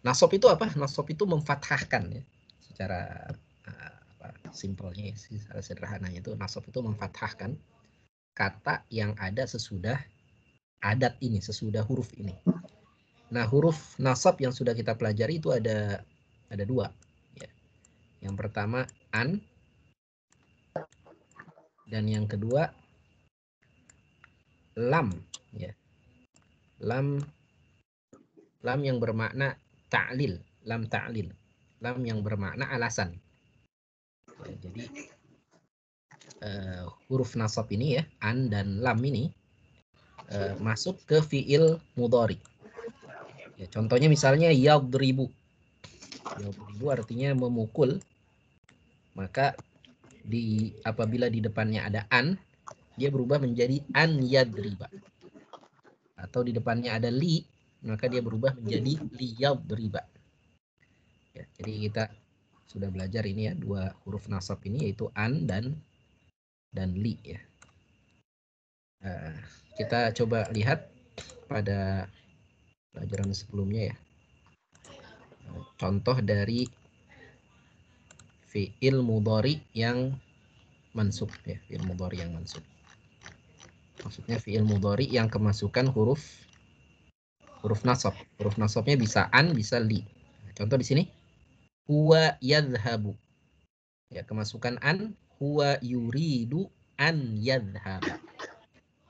Nasab itu apa? Nasab itu memfathahkan ya. Secara simpelnya, secara sederhananya itu nasab itu memfathahkan kata yang ada sesudah adat ini, sesudah huruf ini. Nah, huruf nasab yang sudah kita pelajari itu ada dua. Ya. Yang pertama an, dan yang kedua lam. Ya. Lam yang bermakna ta'lil, lam ta'lil, lam yang bermakna alasan. Ya, jadi huruf nasab ini ya, an dan lam ini masuk ke fiil mudhari. Ya, contohnya misalnya yadribu. Yadribu artinya memukul, maka apabila di depannya ada an, dia berubah menjadi an yadriba. Atau di depannya ada li, maka dia berubah menjadi li yadriba. Ya, jadi kita sudah belajar ini ya, dua huruf nasab ini yaitu an dan li ya. Kita coba lihat pada pelajaran sebelumnya ya. Contoh dari fi'il mudhari yang mansub ya, fi'il mudhari yang mansub. Maksudnya fi'il mudhari yang kemasukan huruf nasab. Huruf nasabnya bisa an, bisa li. Contoh di sini huwa yadhhabu. Ya, kemasukan an, huwa yuridu an yadhhaba.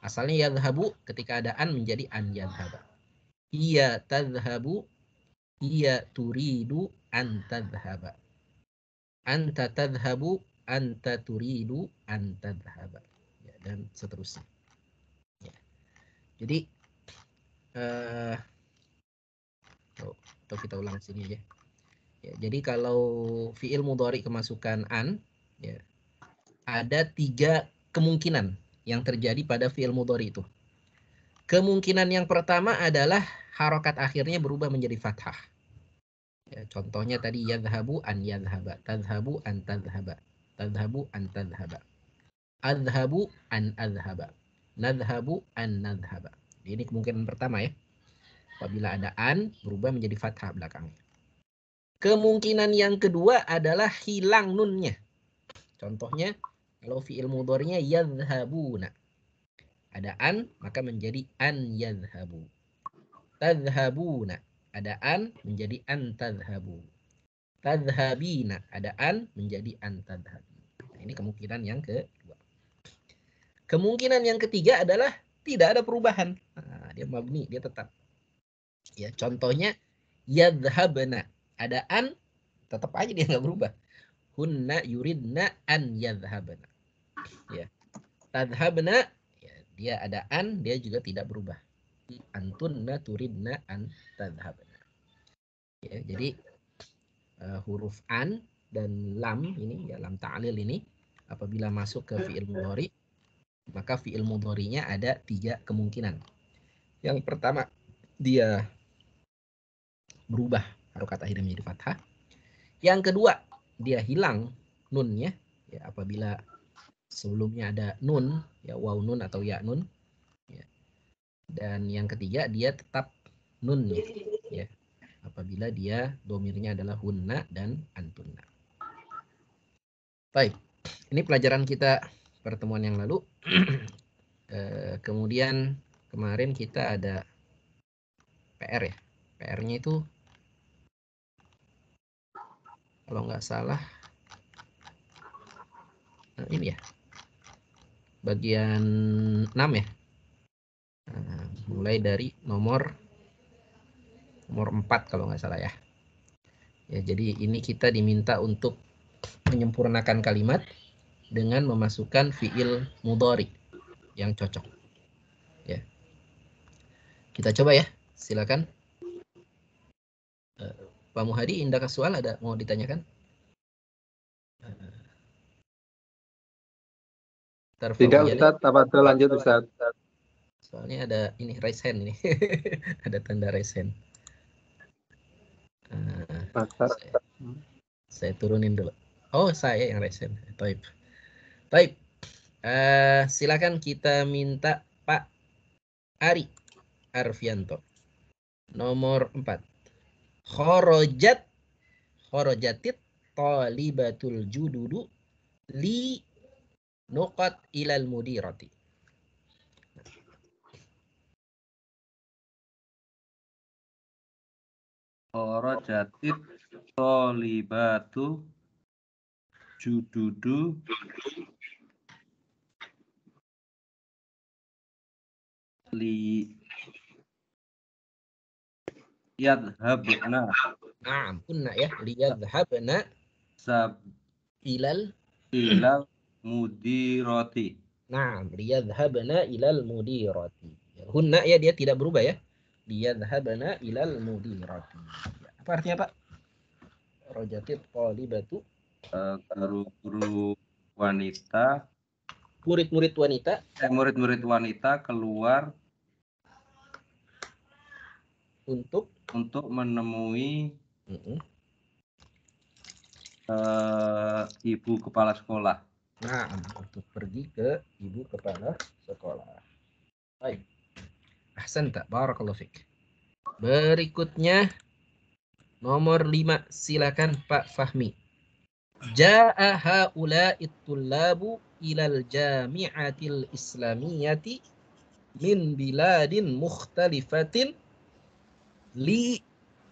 Asalnya yadhhabu, ketika ada an menjadi an yadhhaba. Hiya tadhhabu, hiya turidu an tadhhaba. Anta tadhhabu, anta turidu an tadhhaba. Ya, dan seterusnya. Ya. Jadi atau kita ulang sini aja. Ya, jadi kalau fiil mudhari kemasukan an, ya, ada 3 kemungkinan yang terjadi pada fiil mudhari itu. Kemungkinan yang pertama adalah harokat akhirnya berubah menjadi fathah. Ya, contohnya tadi yadhabu an yadhaba, tadhabu an tadhaba, tadhabu an tadhaba, adhabu an adhaba, nadhabu an nadhaba. Ini kemungkinan pertama ya. Apabila ada an, berubah menjadi fathah belakangnya. Kemungkinan yang kedua adalah hilang nunnya. Contohnya, kalau fi'il mudhari'nya yadhhabuna. Ada an, maka menjadi an yadhhabu. Tadhhabuna. Ada an, menjadi an tadhhabu. Tadhhabina. Ada an, menjadi an tadhhabi. Nah, ini kemungkinan yang kedua. Kemungkinan yang ketiga adalah tidak ada perubahan. Nah, dia mabni, dia tetap. Ya, contohnya yadhhabna. Ada an, tetap aja dia nggak berubah. Hunna yuridna an yadhhabna. Ya. Tadhhabna, ya, dia ada an, dia juga tidak berubah. Antunna turidna an tadhhabna. Ya, jadi huruf an dan lam ini, ya, lam ta'lil ini apabila masuk ke fi'il mudhari, maka fi'il mudhari'nya ada 3 kemungkinan. Yang pertama, dia berubah harokat akhirnya menjadi fathah. Yang kedua, dia hilang nunnya, ya, apabila sebelumnya ada nun, ya, waw nun atau ya nun. Ya. Dan yang ketiga, dia tetap nunnya, ya, apabila dia domirnya adalah hunna dan antunna. Baik, ini pelajaran kita pertemuan yang lalu. Kemudian kemarin kita ada PR ya. PR-nya itu kalau nggak salah ini ya, bagian 6 ya. Mulai dari nomor 4 kalau nggak salah ya. Ya, jadi ini kita diminta untuk menyempurnakan kalimat dengan memasukkan fiil mudhari yang cocok. Ya. Kita coba ya. Silakan. Pak Muhadi, Indah Kasual ada mau ditanyakan? Tidak Ustaz, apa itu lanjut Ustaz? Soalnya ada ini raise hand ini. Ada tanda raise hand. Saya turunin dulu. Oh, saya yang raise hand. Baik. Baik. Silakan kita minta Pak Ari Arfianto. Nomor 4. kharajatit talibatul jududu li nuqat ilal mudirati. Kharajatit thalibatu jududu li yadhabna. Naam, kunna ya, liyadhhabna ilal mudirati. Naam, liyadhhabna ilal mudirati. Hunna ya, dia tidak berubah ya. Liyadhhabna ilal mudirati. Apa artinya, Pak? Rojatit talibatu, guru-guru wanita, murid-murid wanita, murid-murid wanita keluar untuk menemui ibu kepala sekolah. Nah, untuk pergi ke ibu kepala sekolah. Baik. Ahsanta, barakallahu fik. Berikutnya nomor 5, silakan Pak Fahmi. Ja'a haula'it tullabu ilal jami'atil islamiyati min biladin mukhtalifatin li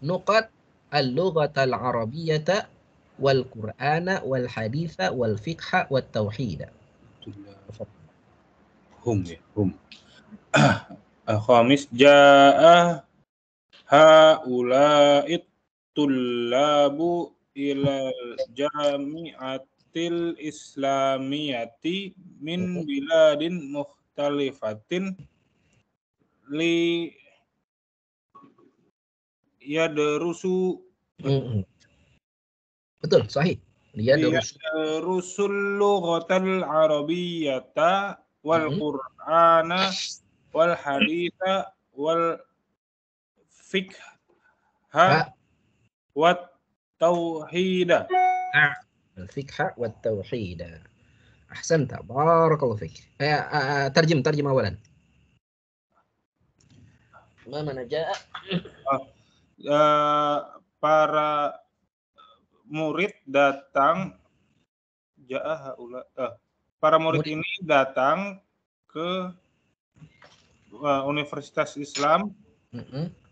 nuqat al-lughatal arabiyyata wal qur'ana wal haditha wal fiqha wat tauhida. Hum. Khamis, ja'a haula'it tullabu ilal jami'atil islamiyati min biladin mukhtalifatin li yadrusu. Betul, sahih. Yadrusul lughatal arabiyyata wal qur'ana wal haditha wal fiqha wat tauhida. Al-fiqha wat tauhida. Ahsanta, barakallahu fik. Tarjim awalan. Mana ja'a? Para murid datang, para murid ini datang ke Universitas Islam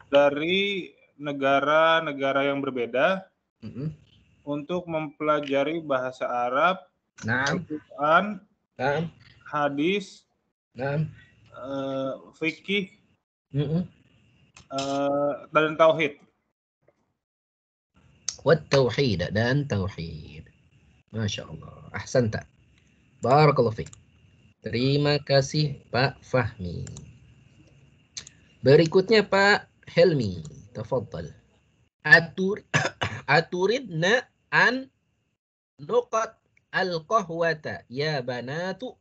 dari negara-negara yang berbeda untuk mempelajari bahasa Arab, Al-Quran, hadis, fikih, dan tauhid. Wat-tauhid dan tauhid. Masya Allah. Ahsanta. Barakallahu fiik. Terima kasih Pak Fahmi. Berikutnya Pak Helmi. Tafadhal. Aturidna an nuqat al-qahwata ya banatu.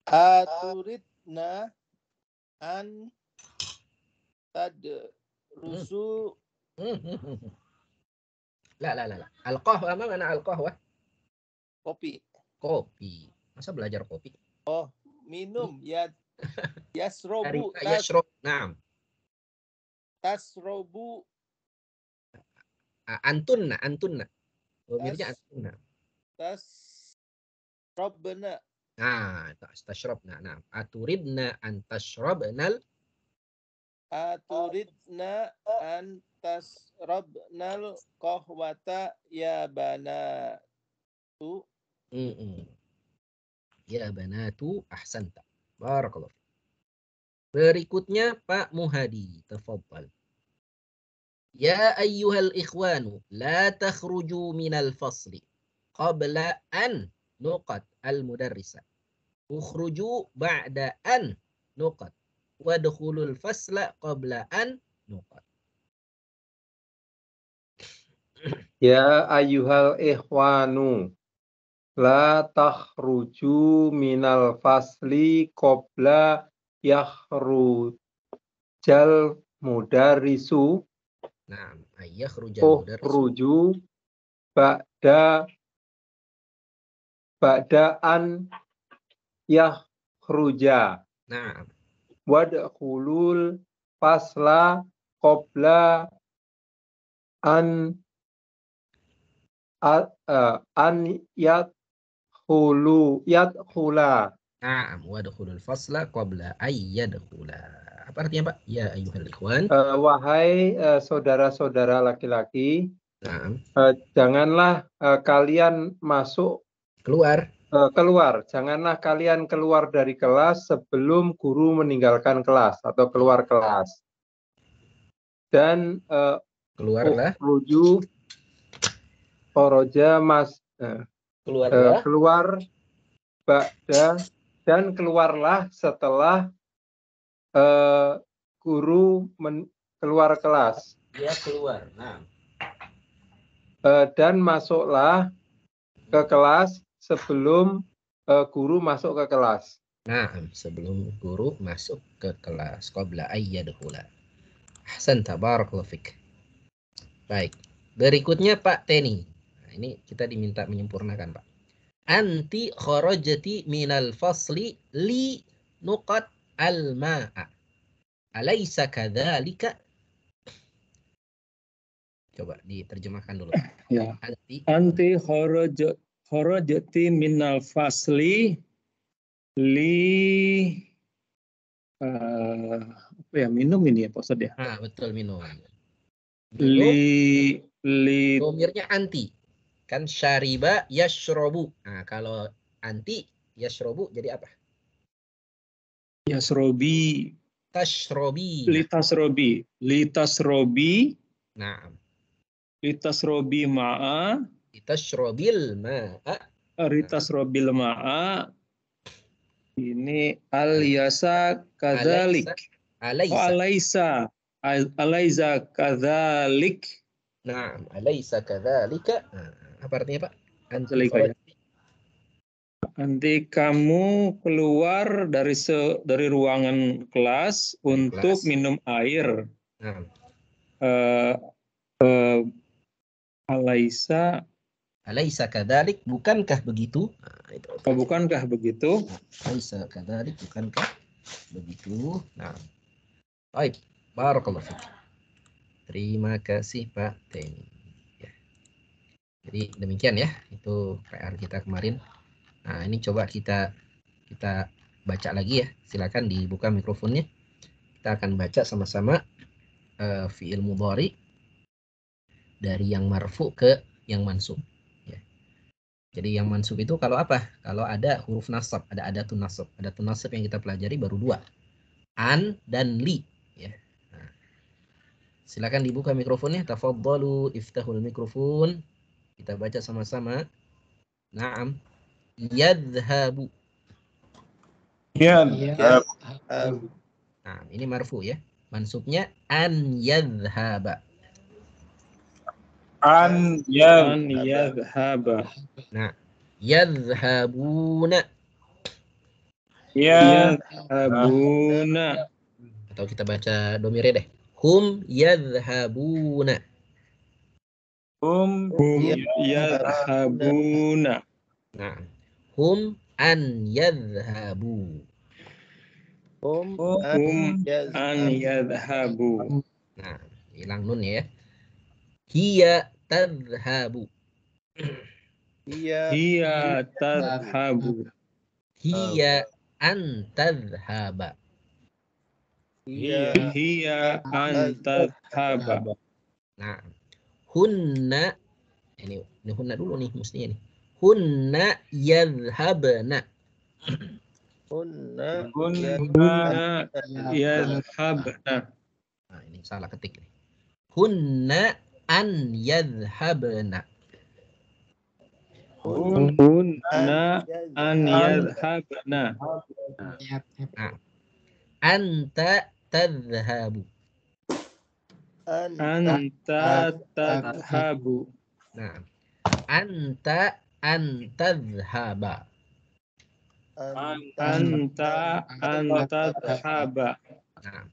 Aturidna an tadrusu. La. Al-qahwa, mana al-qahwa? Kopi. Masa belajar kopi? Oh, minum. Ya, yasrobu. Yasrob. Naam. Tasrobu. Antunna. Domirnya antunna. Tasrobna. Tashrobna. Nah, aturidna an tashrobnal. Aturidna an tasrobnal qahwata ya banatu. Ya banatu, ahsanta. Barakallahu. Berikutnya Pak Muhadi, tafadhal. Ya ayyuhal ikhwanu, la takhruju minal fasli qabla an nuqat al-mudarrisa. Ukhruju ba'da an nuqat. Wadkhulul fasla qabla an nuqat. Ya ayyuhal ikhwanu, la takhruju minal fasli qabla yakhrujal mudarrisu. Naam, yakhrujal mudarrisu. Ukhruju ba'da an yakhruja. Naam. Wadkhulul fasla qabla an an yadkhula. Na'am, wadkhulul fasla qabla ayyadkhula. Apa artinya, Pak? Ya ayyuhal ikhwan. Wahai saudara-saudara laki-laki, Na'am. janganlah kalian masuk Keluar. keluar. Janganlah kalian keluar dari kelas sebelum guru meninggalkan kelas atau keluar kelas. Dan Keluarlah. ukhruju kharaja Keluarlah. keluar ba'da dan keluarlah setelah guru keluar kelas. Dia keluar. Nah. Dan masuklah ke kelas sebelum guru masuk ke kelas. Nah, sebelum guru masuk ke kelas. Qabla ayyadkhula. Ahsanta, barakallahu fik. Baik. Berikutnya Pak Teni. Nah, ini kita diminta menyempurnakan, Pak. Anti kharajati minal fasli li nuqat al-ma'a. Alaysa kadzalika? Coba diterjemahkan dulu. Ya. Anti kharajati minal fasli li apa ya, minum ini ya Pak Ustadz ya? betul, minum. Li Domirnya anti. Kan syariba yashrobu. Nah, kalau anti yashrobu jadi apa? yasrobi Tashrobi. litasrobi Nah, ma'a tashrobil ma'a. litasrobil ma'a ini al-yasa kadzalik. Alaysa. Alaysa kadzalik. Nah, alaysa kadzalika. Nah, apa artinya, Pak? Nanti kamu keluar dari ruangan kelas untuk minum air. Nah. Alaysa kadzalik, bukankah begitu? Nah, itu. Bukankah begitu? Alaysa kadzalik, bukankah begitu? Nah. Baik, barakallahu fiik. Terima kasih Pak Teni. Ya. Jadi demikian ya, itu PR kita kemarin. Nah, ini coba kita baca lagi ya. Silakan dibuka mikrofonnya. Kita akan baca sama-sama fi'il mudhari dari yang marfu ke yang mansub. Ya. Jadi yang mansub itu kalau apa? Kalau ada huruf nasab, ada adatun nasab. Adatun nasab yang kita pelajari baru 2. An dan li. Ya. Nah, silakan dibuka mikrofonnya. Tafadhalu iftahul mikrofon. Kita baca sama-sama. Naam. Yadhabu. Yadhabu. Nah, ini marfu ya. Mansubnya an yadhhaba. An yadhhaba. Nah, yadhhabuna. Yadhhabuna. Atau kita baca domire deh. Hum yadhhabuna. Hum yadhhabuna. Nah, hum an yadhhabu. Hum an yadhhabu. Nah, hilang nun ya. Hiya tadhhabu. Hiya tadhhabu. Hiya an tadhhaba. Hiya an tadhhaba. Nah, hunna, ini hunna dulu nih mestinya nih. Hunna yadhhabna. Hunna yadhhabna. Nah, ini salah ketik nih. Hunna an yadhhabna. Hunna an yadhhabna. Nah, anta tadhhabu. Anta tadhhabu. Nah, anta an tadhhaba. Anta tadhhaba. Nah,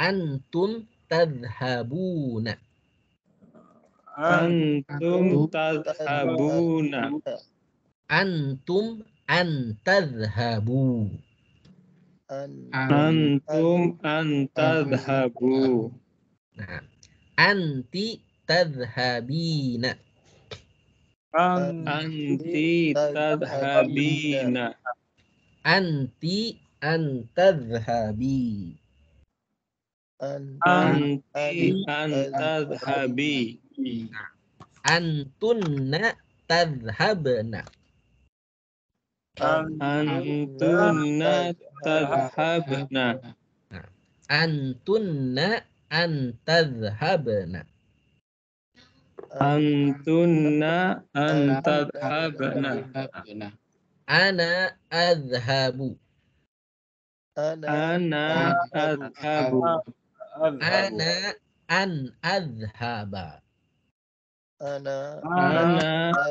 antum tadhhabuna. Antum tadhhabuna. Antum an tadhhabu. Antum an tadhhabu. Nah, anti tadhhabina. Anti tadhhabina. Anti an tadhhabi. Anti an tadhhabi. Antunna tadhhabna. Antunna tadhhabna. Antunna an tadhhabna. Antunna an tadhhabna. Ana adhhabu. Ana adhabu. Ana an adhhaba. Ana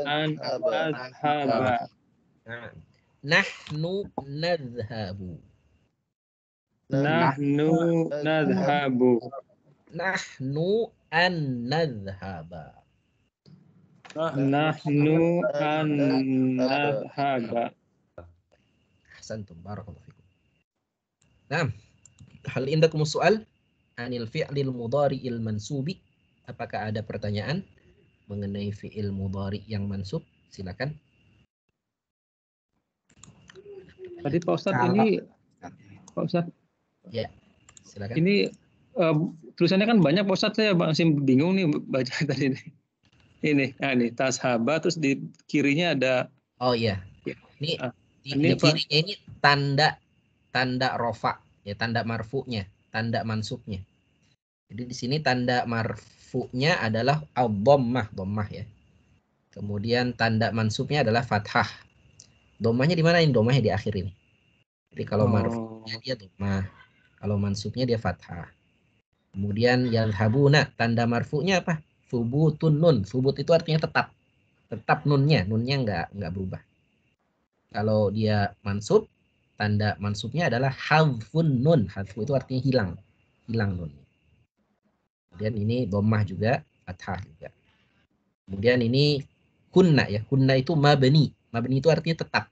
an adhaba. Nahnu nadhhabu. Nahnu nadhhabu. Nahnu an nadhhaba. Nahnu an nadhhaba. Ahsantum, barakallahu fikum. Nah, hal indakum soal anil fi'lil mudhari'il mansubi. Apakah ada pertanyaan mengenai fi'il mudhari yang mansub? Silakan. Tadi Pak Ustadz ini, Pak Ustadz, Ya, silakan. ini tulisannya kan banyak Pak Ustadz, saya masih bingung nih baca tadi nih. Ini tashaba, terus di kirinya ada. Oh iya, ini ini di kirinya ini tanda rofa, ya, tanda marfu'nya, tanda mansubnya. Jadi di sini tanda marfu'nya adalah dhammah ya. Kemudian tanda mansubnya adalah fathah. Dhammahnya di mana? Ini dhammahnya di akhir ini. Jadi kalau marfu'nya dia dhammah, kalau mansubnya dia fathah. Kemudian yadhhabuna, tanda marfu'nya apa? Subutun nun. Subut itu artinya tetap nunnya nggak berubah. Kalau dia mansub, tanda mansubnya adalah hadfun nun. Hadfu itu artinya hilang nun. Kemudian ini dhammah juga, fathah juga. Kemudian ini hunna ya. Hunna itu mabni. Mabni itu artinya tetap.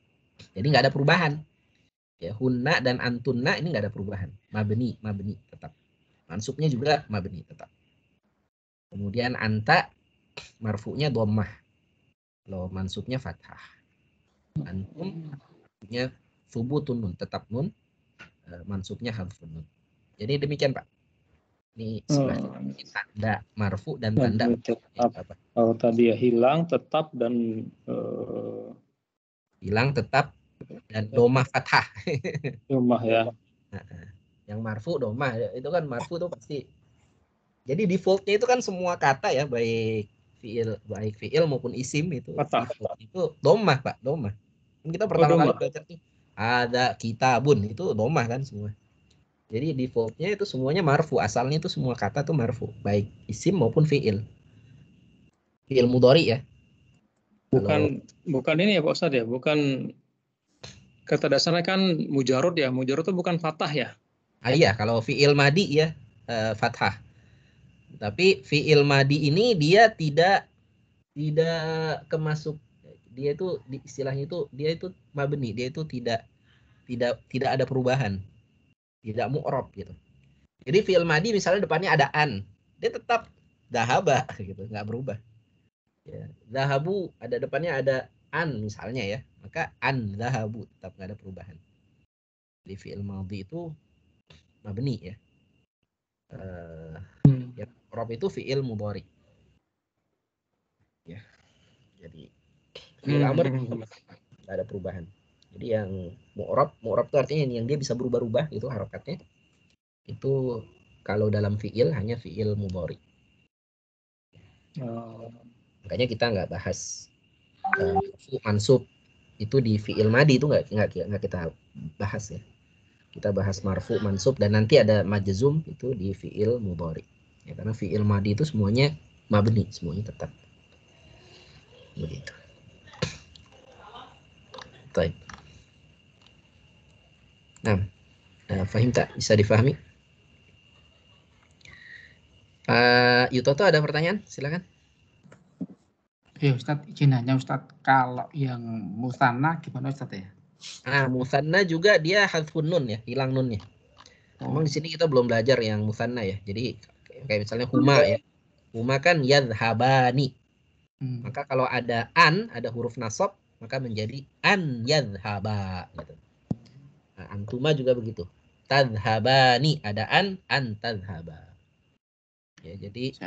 Jadi nggak ada perubahan. Ya, hunna dan antunna ini nggak ada perubahan. Mabni tetap. Mansubnya juga mabni tetap. Kemudian anta marfu'nya dhammah. Kalau mansubnya fathah. Antum maksudnya subutun nun, tetap nun, mansubnya hadfun nun. Jadi demikian Pak. Ini sebelah tanda marfu dan tanda tetap. Kalau tadi ya hilang, tetap, dan hilang, tetap, dan dhammah fathah. Dhammah ya. Yang marfu dhammah itu kan marfu itu pasti. Jadi defaultnya itu kan semua kata ya, baik fiil maupun isim itu fathah. Itu dhammah Pak, dhammah. Kita pertama kali belajar nih ada kitabun itu dhammah kan semua. Jadi defaultnya itu semuanya marfu, asalnya itu semua kata tuh marfu, baik isim maupun fiil mudhari ya. Bukan ini ya Pak Ustadz ya, bukan kata dasarnya kan mujarrad ya. Mujarrad itu bukan fathah ya. Iya, kalau fiil madi ya fathah. Tapi fiil madi ini dia tidak kemasuk, dia itu istilahnya itu dia itu mabni, dia itu tidak ada perubahan, tidak mu'rab gitu. Jadi fiil madi misalnya depannya ada an, dia tetap dhahaba gitu, nggak berubah. Ya, dhahabu ada depannya ada an misalnya ya, maka an dhahabu tetap nggak ada perubahan. Di fiil madhi itu mabni ya. Yang mu'rab itu fiil mudhari. Ya. Jadi fiil amr nggak ada perubahan. Jadi yang mu'rab itu artinya yang dia bisa berubah-ubah itu harokatnya. Itu kalau dalam fiil hanya fiil mudhari. Makanya kita nggak bahas mansub itu di fiil madi itu nggak kita bahas ya. Kita bahas marfu, mansub, dan nanti ada majzum itu di fiil mudhari. Ya, karena fiil madi itu semuanya mabni, semuanya tetap. Begitu. Baik. Nah, fahim tak? Bisa difahami? Pak Yutoto ada pertanyaan? Silakan. Ya Ustadz, izin nanya Ustadz, kalau yang musanna gimana Ustadz ya? Musanna juga dia hadfun nun ya, hilang nunnya. Memang di sini kita belum belajar yang musanna ya. Jadi kayak misalnya huma ya. Huma kan yadhhabani. Maka kalau ada ada huruf nasab, maka menjadi an yadhhaba gitu. Nah, antuma juga begitu. Tadhhabani ada an tadhhaba. Ya, jadi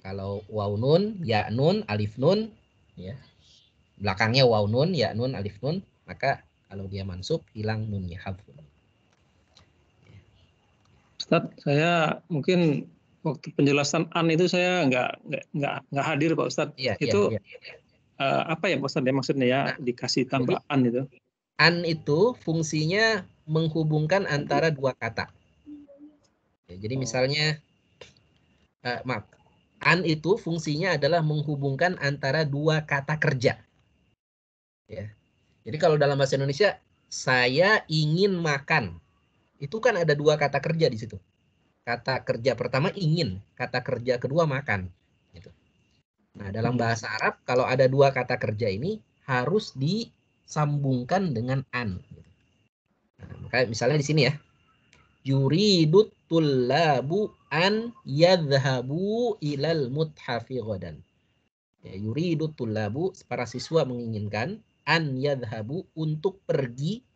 kalau waw nun, ya nun, alif nun ya. Belakangnya waw nun, ya nun, alif nun, maka kalau dia mansub hilang nunnya hadfun. Ustaz, saya mungkin waktu penjelasan an itu saya nggak hadir Pak Ustaz. Iya, itu iya. Apa ya Pak Ustaz ya maksudnya ya, dikasih tambah an itu? An itu fungsinya menghubungkan antara dua kata. Ya, jadi misalnya an itu fungsinya adalah menghubungkan antara dua kata kerja. Ya. Jadi kalau dalam bahasa Indonesia, saya ingin makan. Itu kan ada dua kata kerja di situ. Kata kerja pertama ingin, kata kerja kedua makan. Gitu. Nah, dalam bahasa Arab, kalau ada dua kata kerja ini harus disambungkan dengan an. Nah, maka misalnya di sini ya, yuridut tullabu an yadhhabu ilal muthafi ghadan. Ya, yuridut tullabu, para siswa menginginkan an yadhhabu, untuk pergi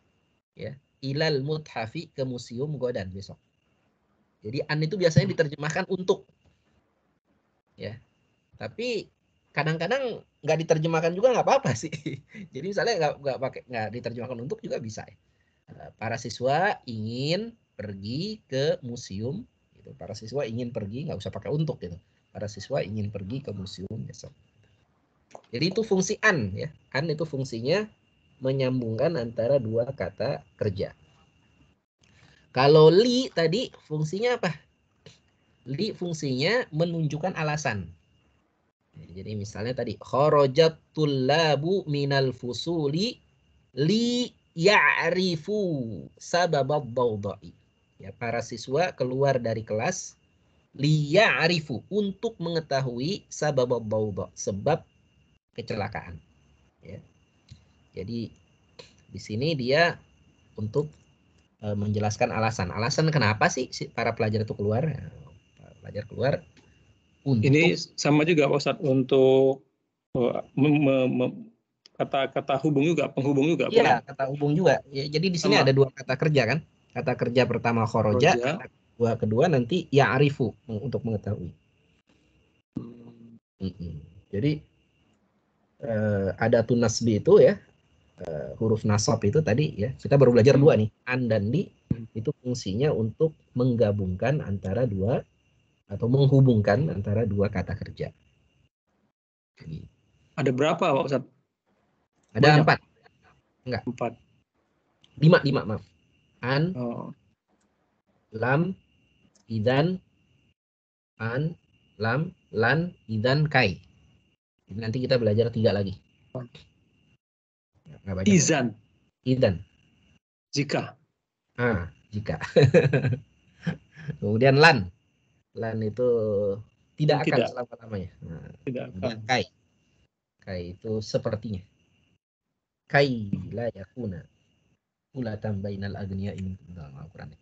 ya ilal muthafi, ke museum ghadan, besok. Jadi an itu biasanya diterjemahkan untuk ya. Tapi kadang-kadang nggak diterjemahkan juga nggak apa-apa sih. Jadi misalnya nggak diterjemahkan untuk juga bisa ya. Para siswa ingin pergi ke museum gitu. Para siswa ingin pergi, nggak usah pakai untuk gitu. Para siswa ingin pergi ke museum besok. Jadi itu fungsi an ya. An itu fungsinya menyambungkan antara dua kata kerja. Kalau li tadi fungsinya apa? Li fungsinya menunjukkan alasan. Jadi misalnya tadi kharajat tullabu minal fusuli li ya'rifu sababad dawda'i. Ya, para siswa keluar dari kelas li ya'rifu, untuk mengetahui sababad dawda', sebab kecelakaan. Ya. Jadi di sini dia untuk menjelaskan alasan. Alasan kenapa sih para pelajar itu keluar? Para pelajar keluar untuk, ini sama juga Pak Ustaz, untuk kata hubung juga, penghubung juga. Iya, kata hubung juga. Ya, jadi di sini ada dua kata kerja kan. Kata kerja pertama khoroja, kata kedua nanti ya'rifu, untuk mengetahui. Jadi ada tunasbi itu ya, huruf nasab itu tadi ya. Kita baru belajar dua nih, an dan li. Itu fungsinya untuk menggabungkan antara dua atau menghubungkan antara dua kata kerja. Jadi, ada berapa Pak Ustaz? Ada 4. Enggak. 4. 5 maaf. An, lam, idan, an, lam, lan, idan, kai. Nanti kita belajar 3 lagi. Izan. Idan. Jika. Jika. Kemudian lan. Lan itu tidak akan selama-lamanya. Tidak akan. Kai. Kai itu sepertinya. Kai la yakuna ulatan bainal agniya'i minkum dalam Al-Qur'an.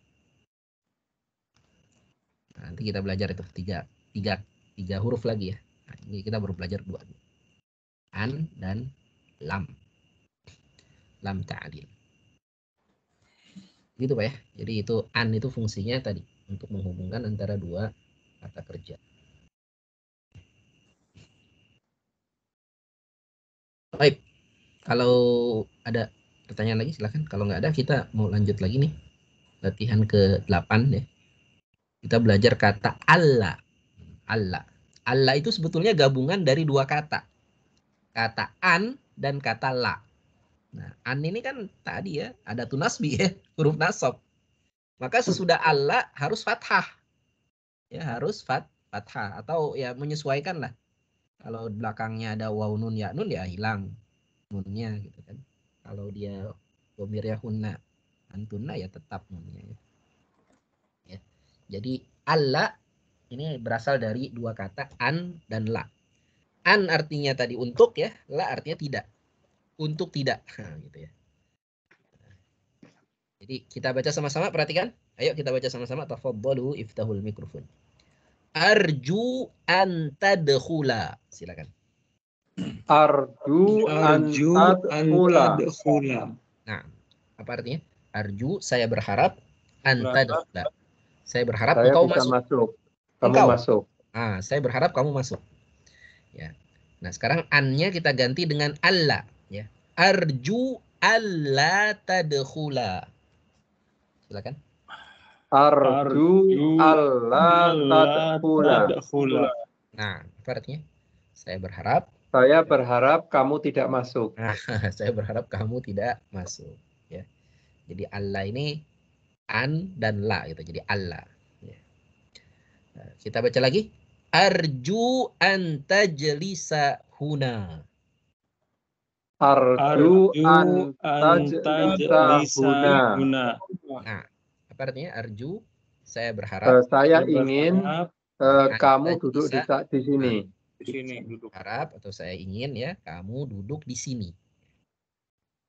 Nanti kita belajar itu tiga huruf lagi ya. Nah, ini kita baru belajar 2. An dan lam. Lam ta'lil. Gitu Pak ya. Jadi itu an itu fungsinya tadi untuk menghubungkan antara dua kata kerja. Baik. Kalau ada pertanyaan lagi silakan. Kalau nggak ada kita mau lanjut lagi nih. Latihan ke-8 ya. Kita belajar kata Allah. Allah. Allah itu sebetulnya gabungan dari dua kata. Kata an dan kata la. Nah, an ini kan tadi ya, ada tunasbi ya, huruf nasab. Maka sesudah Allah harus fathah. Ya, harus fathah atau ya menyesuaikan lah. Kalau belakangnya ada waw nun ya hilang nunnya gitu kan. Kalau dia dhamirnya antunna ya tetap nunnya ya. Ya. Jadi Allah ini berasal dari dua kata an dan la. An artinya tadi untuk ya, la artinya tidak. untuk tidak. Nah, gitu ya. Jadi kita baca sama-sama, perhatikan. Ayo kita baca sama-sama. Tafadhalu iftahul mikrofon. Arju an tadkhula. Silakan. Arju an tadkhula. Nah, apa artinya? Arju, saya berharap, an tadkhula. Saya berharap Saya engkau bisa masuk. Kamu Engkau. masuk. Ah, saya berharap kamu masuk. Ya. Nah, sekarang an-nya kita ganti dengan alla, ya. Arju alla tadkhula. Silakan. Arju alla tadkhula. Nah, apa artinya? Saya berharap. Saya berharap kamu tidak masuk. Nah, saya berharap kamu tidak masuk. Ya. Jadi alla ini an dan la gitu. Jadi alla. Ya. Nah, kita baca lagi. Arju an tajlisa huna. Arju an tajlisa huna. Nah, apa artinya? Arju, saya berharap. Saya ingin kamu duduk di sini. Di sini duduk. Harap atau saya ingin ya kamu duduk di sini.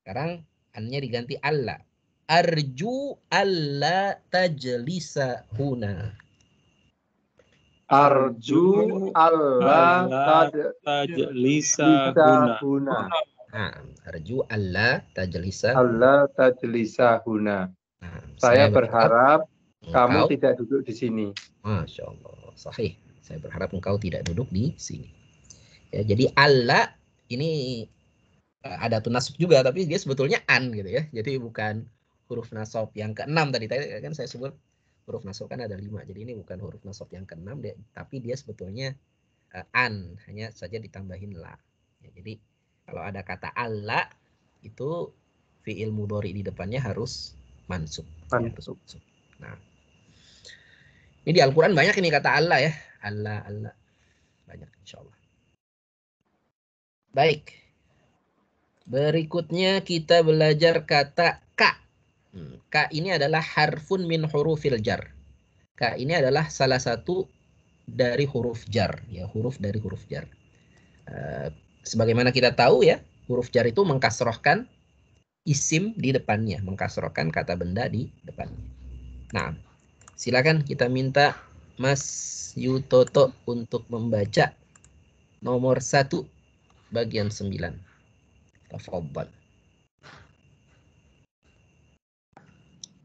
Sekarang an-nya diganti alla. Arju alla tajlisa huna. Arju alla tajlisa huna. Nah, arju alla tajlisa. Alla tajlisa huna. Nah, saya berharap kamu engkau tidak duduk di sini. Masya Allah, sahih. Saya berharap engkau tidak duduk di sini. Ya, jadi alla ini ada nasab juga, tapi dia sebetulnya an gitu ya. Jadi bukan huruf nasab yang ke-6 tadi kan saya sebut huruf nasab kan ada 5. Jadi ini bukan huruf nasab yang ke-6, tapi dia sebetulnya an, hanya saja ditambahin la. Ya, jadi kalau ada kata alla itu fi'il mudhari di depannya harus mansub. Ya, harus mansub. Nah, ini di Al-Quran banyak ini kata Allah ya. Allah. Banyak insya Allah. Baik. Berikutnya kita belajar kata ka. Ka ini adalah harfun min hurufil jar. Ka ini adalah salah satu dari huruf jar. Ya, huruf dari huruf jar. Sebagaimana kita tahu ya, huruf jar itu mengkasrohkan isim di depannya. Mengkasrohkan kata benda di depannya. Nah, silakan kita minta Mas Yutoto untuk membaca nomor 1 bagian 9. Tafadhal.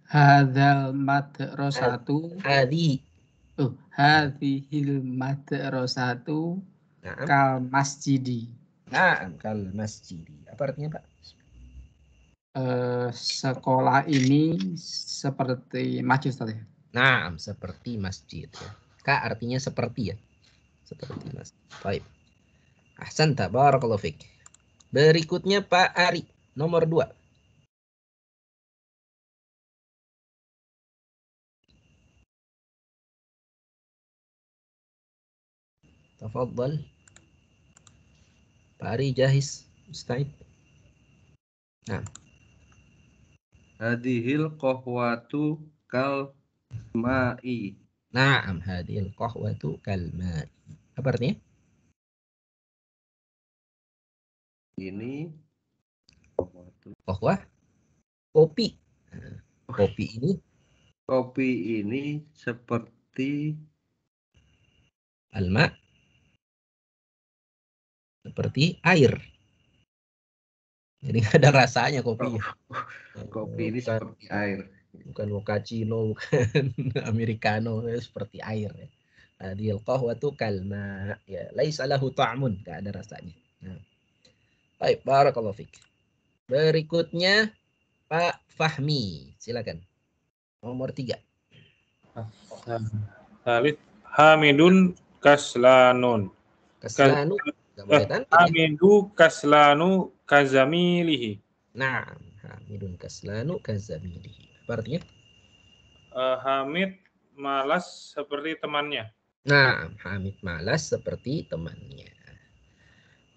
Hadzal madrasatu hadhil madrasatu kal masjidi. Nah, kal masjidi. Apa artinya, Pak? Sekolah ini seperti masjid tadi. Nah, seperti masjid ya. Ka artinya seperti ya. Seperti masjid. Baik. Ahsanta, barakallahu fiik. Berikutnya Pak Ari, nomor 2. Tafadhal. Pak Ari jahis, musta'id. Nah. Hadhil qahwatu kal ma'i. Naam, hadhil qahwatu kal ma'i. Apa artinya? Ini qahwah kopi. Kopi ini seperti alma, seperti air. Jadi nggak ada rasanya kopi. Kopi ini seperti air. Bukan mochaccino, bukan americano, seperti air. Hadhil qahwatu kal ma', ya, laisa lahu ta'mun, nggak ada rasanya. Nah. Baik, barakallahu fiik. Berikutnya Pak Fahmi, silakan. Nomor 3. Hamidun kaslanun. Kaslanu. Hamidu kaslanu kazamilihi. Nah, Hamidun kaslanu kazamilihi. Apa artinya? Hamid malas seperti temannya. Nah, Hamid malas seperti temannya.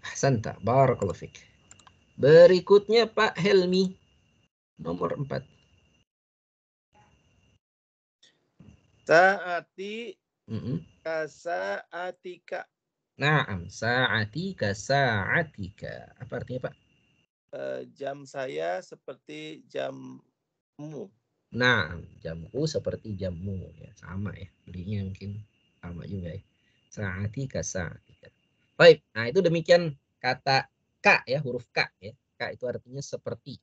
Ahsanta, barakallahu fiik. Berikutnya Pak Helmi, nomor 4. Sa'ati kasa'atika. Naam, sa'ati ka sa'atika. Apa artinya, Pak? jam saya seperti jammu. Nah, jamku seperti jammu ya, sama ya. Belinya mungkin sama juga ya. Sa'ati ka sa'atika. Baik, nah itu demikian kata ka ya, huruf ka ya. Ka itu artinya seperti.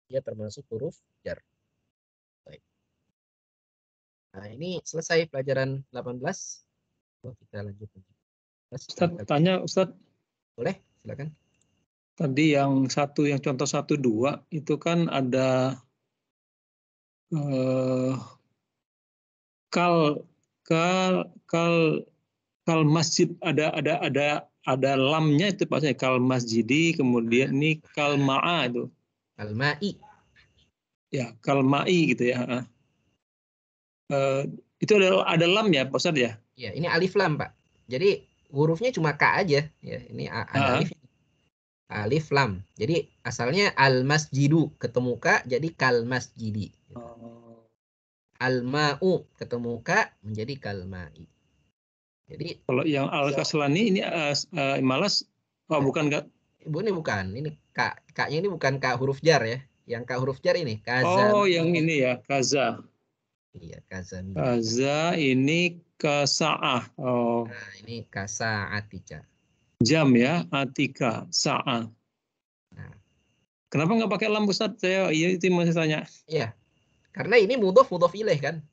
Dia termasuk huruf jar. Baik. Nah, ini selesai pelajaran 18. Kita lanjut. Ustaz, tanya Ustaz. Boleh, silakan. Tadi yang contoh 1, 2 itu kan ada kal masjid, ada lamnya itu pasnya kal masjidi, kemudian ini kal ma'a itu. Kal ma'i. Ya, kal ma'i gitu ya. Itu ada lam ya, Pak Ustaz ya? Ya, ini alif lam, Pak. Jadi hurufnya cuma ka aja ya. Ini ada alif. Alif lam. Jadi asalnya al masjidu ketemu ka jadi kal masjidi. Al ma'u ketemu ka menjadi kal ma'i. Jadi kalau yang al kaslani ini malas bukan Kak. Ini bukan. Ini ka-nya ini bukan ka huruf jar ya. Yang ka huruf jar ini kaza. Oh, yang ini ya, kaza. Iya, kaza. Kaza ini kasa'ah. Oh. Nah, ini kasa'atika. Jam ya, atika, sa'ah. Nah. Kenapa nggak pakai lam, Ustaz? Itu mau saya tanya. Iya. Karena ini mudhof ilaih kan.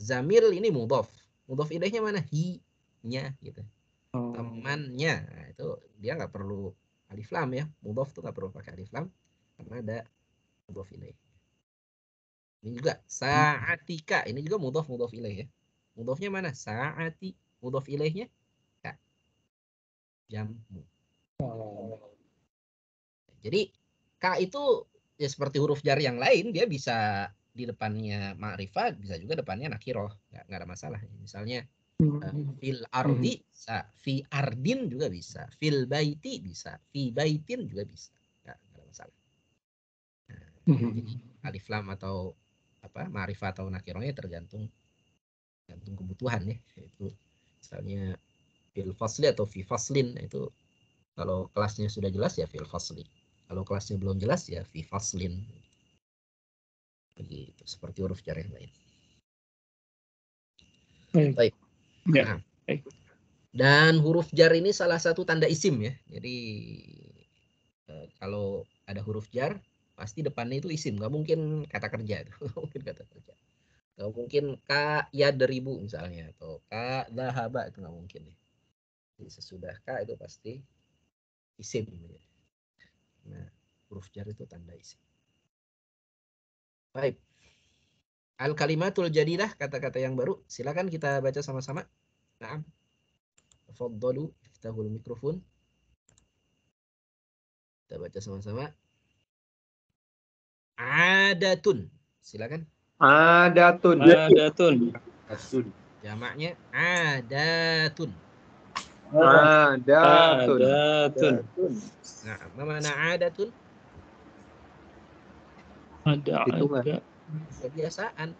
Zamir ini mudhof. Mudhof ilaihnya mana? Hi-nya gitu. Temannya. Nah, itu dia nggak perlu alif lam ya. Mudhof tuh nggak perlu pakai alif lam karena ada mudhof ilaih. Ini juga sa'atika. Ini juga mudhof ilaih ya. Mudhofnya mana? Sa'ati. Mudhof ilaihnya ka. Jammu. Jadi ka itu ya seperti huruf jar yang lain, dia bisa di depannya ma'rifat, bisa juga depannya nakiroh, nggak ada masalah. Misalnya fil ardi bisa, fi ardin juga bisa, fil baiti bisa, fi baitin juga bisa, nggak ada masalah. Nah, jadi alif lam atau apa ma'rifat atau nakirohnya tergantung kebutuhan ya. Itu misalnya fil fasli atau fi faslin, itu kalau kelasnya sudah jelas ya fil fasli. Kalau kelasnya belum jelas ya fi faslin. Begitu, seperti huruf jar yang lain. Baik. Ya. Nah, dan huruf jar ini salah satu tanda isim ya. Jadi kalau ada huruf jar pasti depannya itu isim, nggak mungkin kata kerja. Nggak mungkin kata kerja. Nggak mungkin ka ya deribu misalnya atau ka dhahaba, itu nggak mungkin ya. Jadi sesudah ka itu pasti isim. Nah, huruf jar itu tanda isim. Baik. Al-kalimatul jadidah, kata-kata yang baru. Silakan kita baca sama-sama. Naam. Tafadhalu, iftahul mikrofon. Kita baca sama-sama. Adatun. Silakan. Adatun. Jamaknya adatun. Adatun. Nah, mana adatun? Ada. Kebiasaan.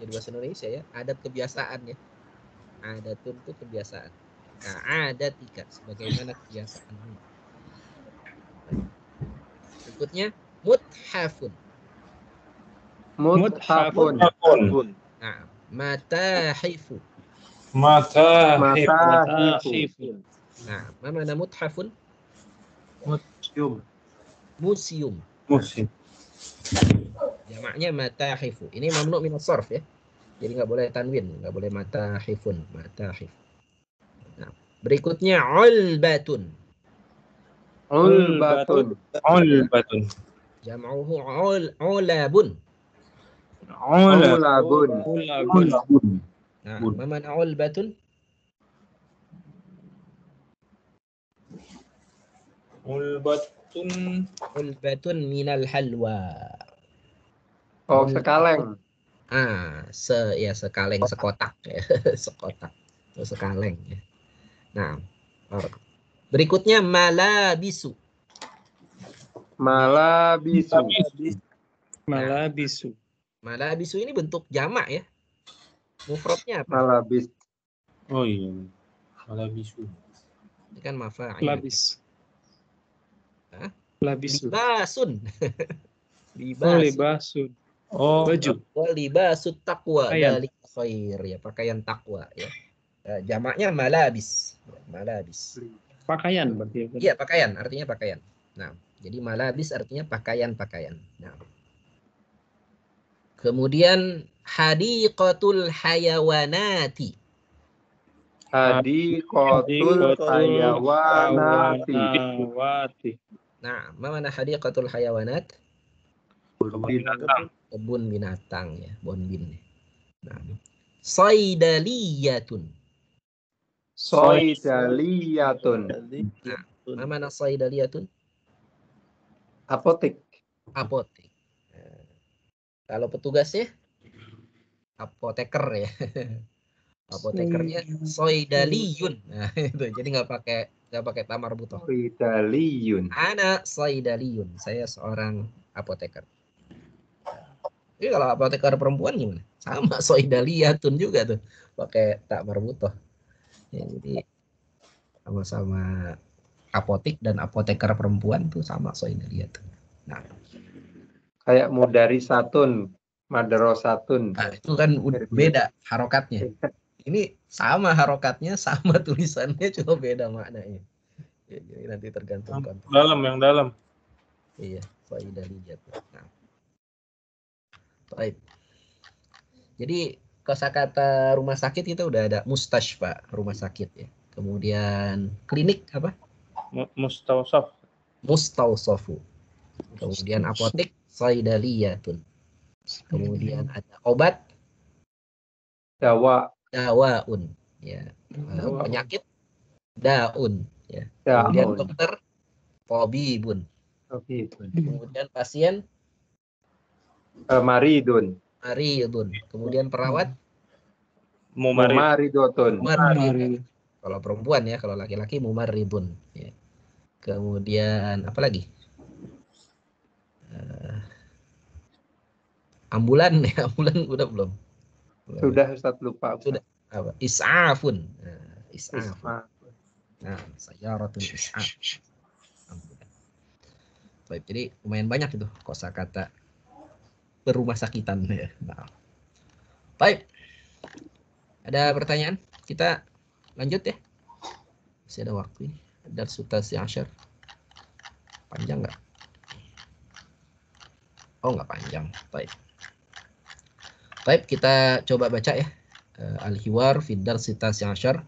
Jadi bahasa Indonesia ya, adat kebiasaan ya. Adatun itu kebiasaan. Nah, adatika sebagaimana kebiasaanmu. Berikutnya muthafun. Muthafun. Nah, matahifu. Matahifu. Nah, mana muthafun? Museum. Museum. Jamaknya matahifu. Ini mamnu min as-sarf ya. Jadi nggak boleh tanwin, nggak boleh matahifun, matahif. Nah, berikutnya ulbatun. Ulbatun. Jam'uhu ulabun. Ulabun. Nah, ma mana ulbatun? Ulbatun minal halwa. Oh, sekaleng. Sekaleng, sekotak ya. Sekotak. Itu sekaleng ya. Nah, berikutnya malabisu. Malabisu ini bentuk jamak ya. Mufradnya apa? Malabis. Oh iya. Malabisu. kan mafa'il. Labis. Hah? Labisun. Libasun. Oh, libasun. Oh, Baju. Wa libasut taqwa Pakaian. dzalika khair ya, pakaian takwa ya. Jamaknya malabis. Malabis. Pakaian berarti. Iya, pakaian artinya pakaian. Nah, jadi malabis artinya pakaian-pakaian. Nah. Kemudian hadiqatul hayawanati. Hadiqatul hayawanati. Hayawanati. Nah, mana hadiqatul hayawanat? binatang. Kebun binatang ya, bonbin. Nah, saidaliyatun. Soidaliyatun. Nah, mana saidaliyatun? Apotek. Apotek. Nah, kalau petugasnya apoteker ya. Apotekernya soidaliyun. Nah, itu jadi nggak pakai tamar butoh. Soidaliyun. Ana soidaliyun. Saya seorang apoteker. Jadi kalau apoteker perempuan gimana? Sama soidaliyatun juga tuh. Pakai tamar butoh. Ya, jadi sama-sama apotik dan apoteker perempuan tuh sama soidaliyatun. Nah, Kayak mudarisatun, madrasatun. nah, itu kan beda harokatnya. Ini sama harokatnya, sama tulisannya, cuma beda maknanya. Ya, jadi nanti tergantung konteks. Yang dalam. Iya, faidaliyat. Nah. Baik. Jadi kosakata rumah sakit kita udah ada mustashfa, rumah sakit ya. Kemudian klinik apa? Mustawsaf. Mustausafu. Kemudian apotek faidaliyatun. Kemudian ada obat dawaun ya. Penyakit daun ya. Kemudian dokter tabibun. Kemudian pasien maridun. Kemudian perawat mumaridotun. Kalau perempuan ya, kalau laki-laki mumaridun ya. Kemudian apa lagi? Ambulan ya, ambulan udah belum? Sudah, Ustaz, lupa. Sudah. Apa? Is'afun. Is'afun. Nah, sayyaratul is'af. Baik, jadi lumayan banyak itu kosakata berumah sakitan ya. Nah. Baik. Ada pertanyaan? Kita lanjut ya. Masih ada waktu ini. Darsu Tasi Asyar. Panjang nggak? Oh, nggak panjang. Baik. Baik, kita coba baca ya. Al-Hiwar fi Darsi Tasi Asyar.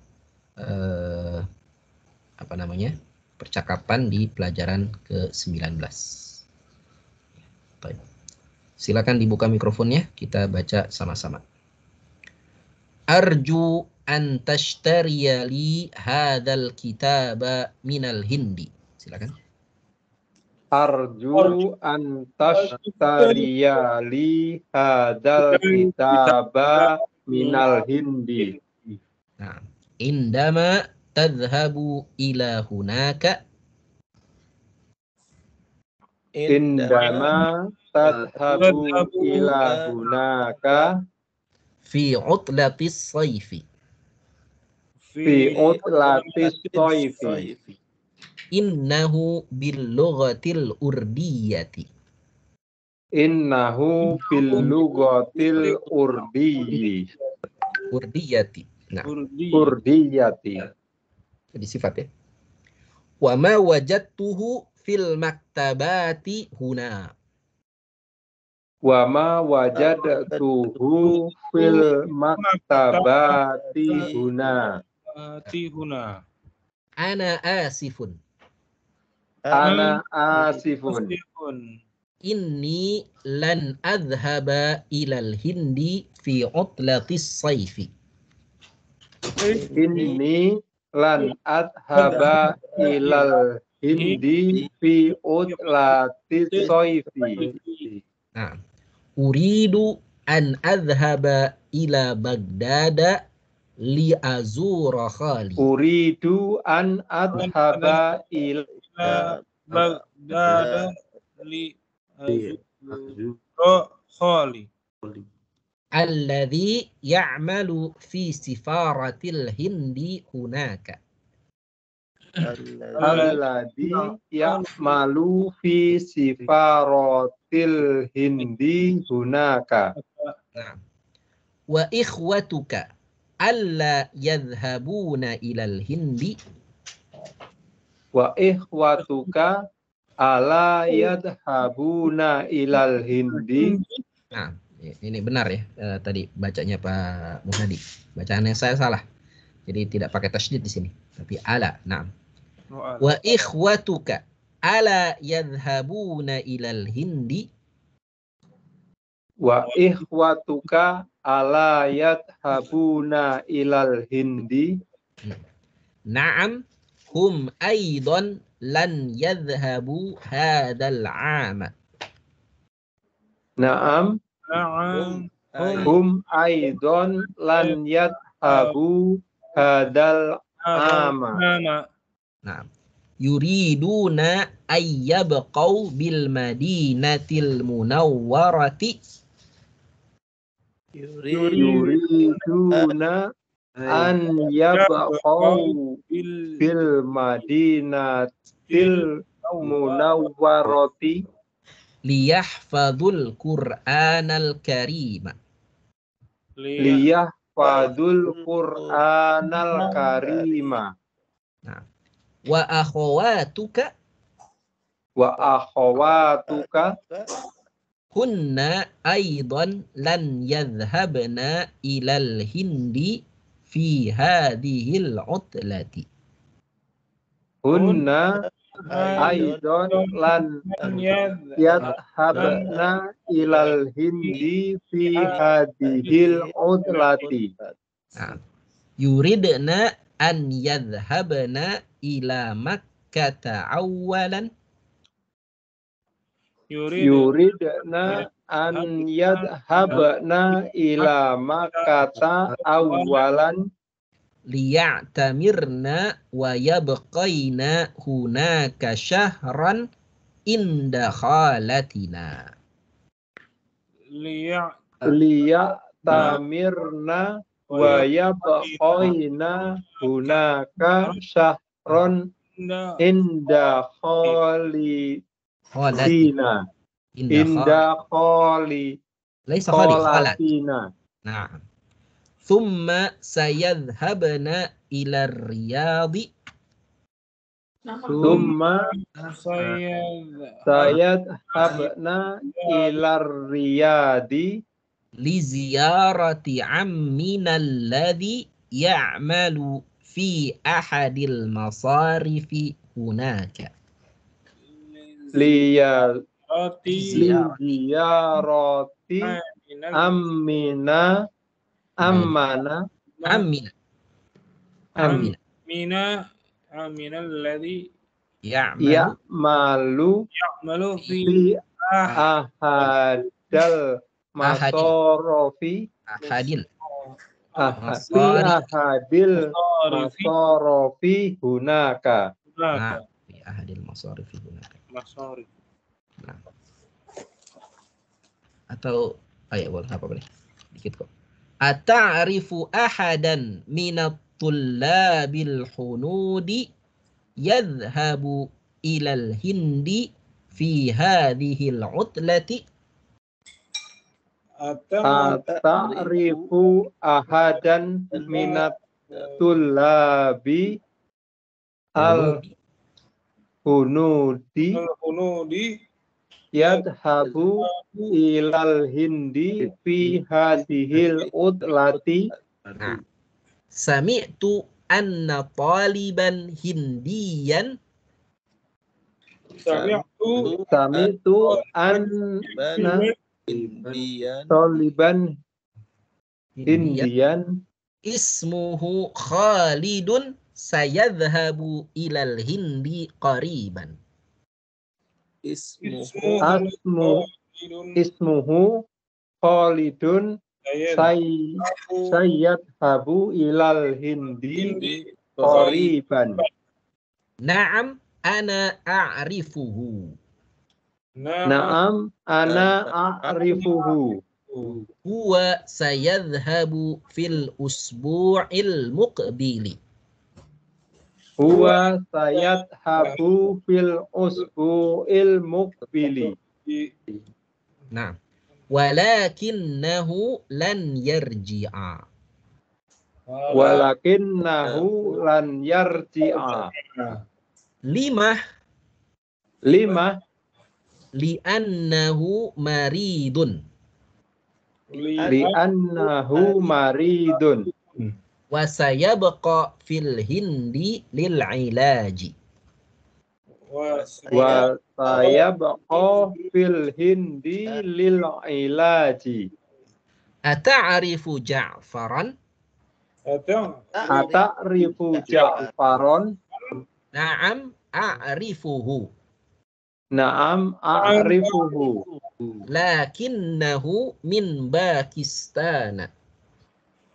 Apa namanya? Percakapan di pelajaran ke-19. Baik. Silakan dibuka mikrofonnya, kita baca sama-sama. Arju an tashtariya li hadzal kitaba minal hindi. Silakan. Arju an tashtariya li hadzal kitaba minal hindi. Nah, indama tadhhabu ila hunaka. Indama tadhhabu ila hunaka Fi utlatis sayfi. Fi utlatis sayfi. Innahu bil lughatil urdiyati. Innahu bil lughatil urdiyati. Nah, urdiyati. jadi sifat ya. Wa ma wajadtuhu fil maktabati huna. Wa ma wajadtuhu fil maktabati huna. Ana asifun. Ana asifun. Inni lan adhhaba ilal hindi fi utlatis sayfi. Inni lan adhaba ilal hindi fi utlatis sayfi. Nah, uridu an adhhaba ila Baghdad li azura khali. Uridu an adhaba ila Baghdad li khali. Alladhi ya'malu fi sifaratil hindi hunaka. Alladhi ya'malu fi sifaratil hindi hunaka. Nah. Wa ikhwatuka alla yadhhabuna ilal hindi. Wa ikhwatuka ala yadhabuna ilal hindi. Nah, ini benar ya, tadi bacanya Pak Muhadi. Bacaan yang saya salah. Jadi tidak pakai tasydid di sini, tapi ala. Nah. Wa ikhwatuka ala yadhhabuna ilal hindi. Wa ikhwatuka ala yadhabuna ilal hindi. Na'am hum aidan lan yadhhabu hadzal 'ama. Na'am hum aidan lan yadhabu hadzal 'ama. Nah, yuriduna ayyabqau bil madinatil munawwarati. Yuriduna an yabqau bil madinatil munawwarati liyahfadul Qur'anal Karim. Liyahfadul Qur'anal Karim. Nah, wa akhawatuka hunna aidan lan yadhhabna ilal hindi fi hadhil utlati. Hunna aidan lan yadhhabna ilal hindi fi hadhil utlati. Nah, yuridna an yadhhabna ila Makkah awalan. Yuridna an yadhhabna ila Makkah awalan liya'tamirna wa yabqaina hunaka syahran inda khalatina. Liya'tamirna wa yabqaina hunaka syahran inda khalatina. Inda khalatina. Nah. Thumma sayadhhabna ila Riyadhi. Thumma sayadhhabna ila Riyadhi li ziyarati ammina alladhi ya'malu fi ahadil masarifi hunaka. Ziyarati Amina alladhi ya'malu fi ahadil masarafi hunaka. Nah, fi ahadil masarifi hunaka. Nah. Atau boleh apa boleh? Dikit kok. Ata'rifu ahadan minat tullabil hunudi yadhhabu ilal hindi fi hadhil utlati. Ata'rifu ahadan minat tullabi al hunudi yadhabu ilal hindi fi hadhil utlati. Sami'tu anna taliban hindiyan. Sami'tu anna taliban hindiyan ismuhu Khalidun sayadhhabu ilal hindi qariban. Ismuhu Khalidun sayadhhabu ilal hindi qariban. Na'am ana a'rifuhu. Na'am ana a'rifuhu. Huwa sayadhhabu fil usbu'il muqbili. Huwa sayadhabu fil usbu'il muqbili. Nah, walakinnahu lan yarji'a. Walakinnahu lan yarji'a. Lima li'annahu maridun li'annahu maridun. wa sayabqa fil hindi lil ilaji. Wa sayabqa fil hindi lil ilaji. Ata'rifu Ja'faran? Ata'rifu Ja'faron? Na'am a'rifuhu. Na'am a'rifuhu. Lakinnahu min Pakistan.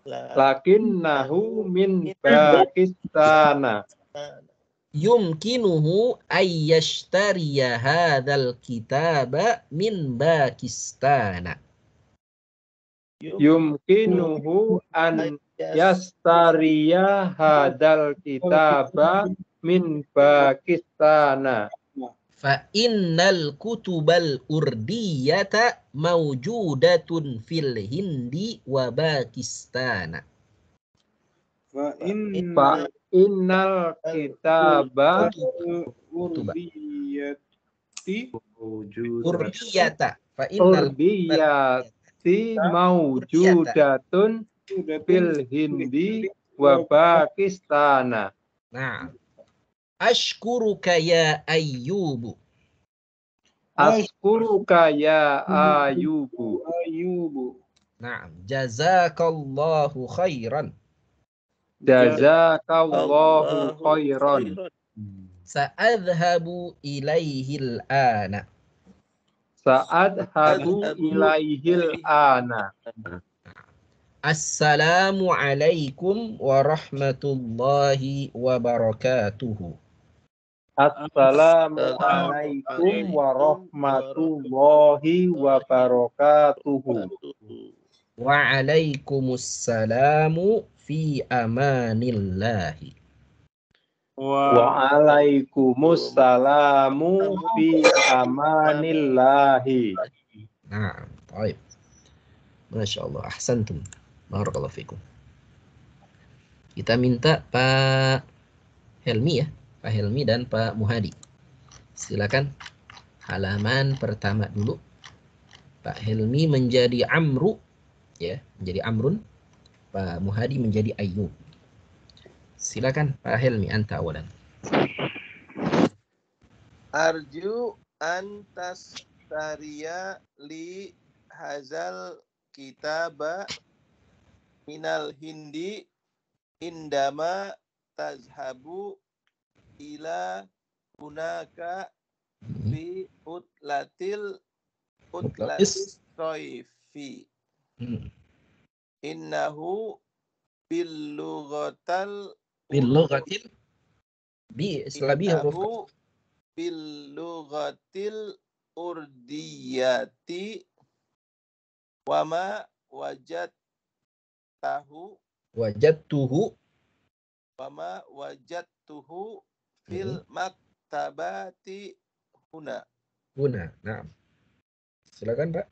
Lakinnahu min Pakistan. Yumkinuhu ayyashtariya hadzal kitaba min Pakistan. Yumkinuhu an yastariya hadal kitaba min Pakistan. Fa innal kutubal urdiyata mawjudatun fil Hindi wa Pakistan. Fa innal kitaba urdiyata. Fa innal urdiyati mawjudatun fil Hindi wa Pakistan. Nah, ashkuruka ya Ayyubu. Askuruka ya Ayyubu. Nah, jazakallahu khairan. Jazakallahu khairan. Sa'adhabu ilaihil ana. Sa'adhabu ilaihil ana. Assalamu alaikum warahmatullahi wabarakatuh. Assalamualaikum warahmatullahi wabarakatuh. Wa'alaikumussalam fi amanillahi. Wa'alaikumussalam fi amanillahi. Nah, baik. Masya Allah, ahsantum. Barakallahu fikum. Kita minta Pak Helmi ya, Pak Helmi dan Pak Muhadi. Silakan halaman pertama dulu. Pak Helmi menjadi Amru, ya, menjadi Amrun. Pak Muhadi menjadi Ayyub. Silakan Pak Helmi, anta awalan. Arju antas tariya li hazal kitaba minal Hindi indama tazhabu ila hunaka fi utlatis soifi. Innahu billugatil urdiyati wama wajadtuhu fil maktabati huna. Nah. Silakan Pak.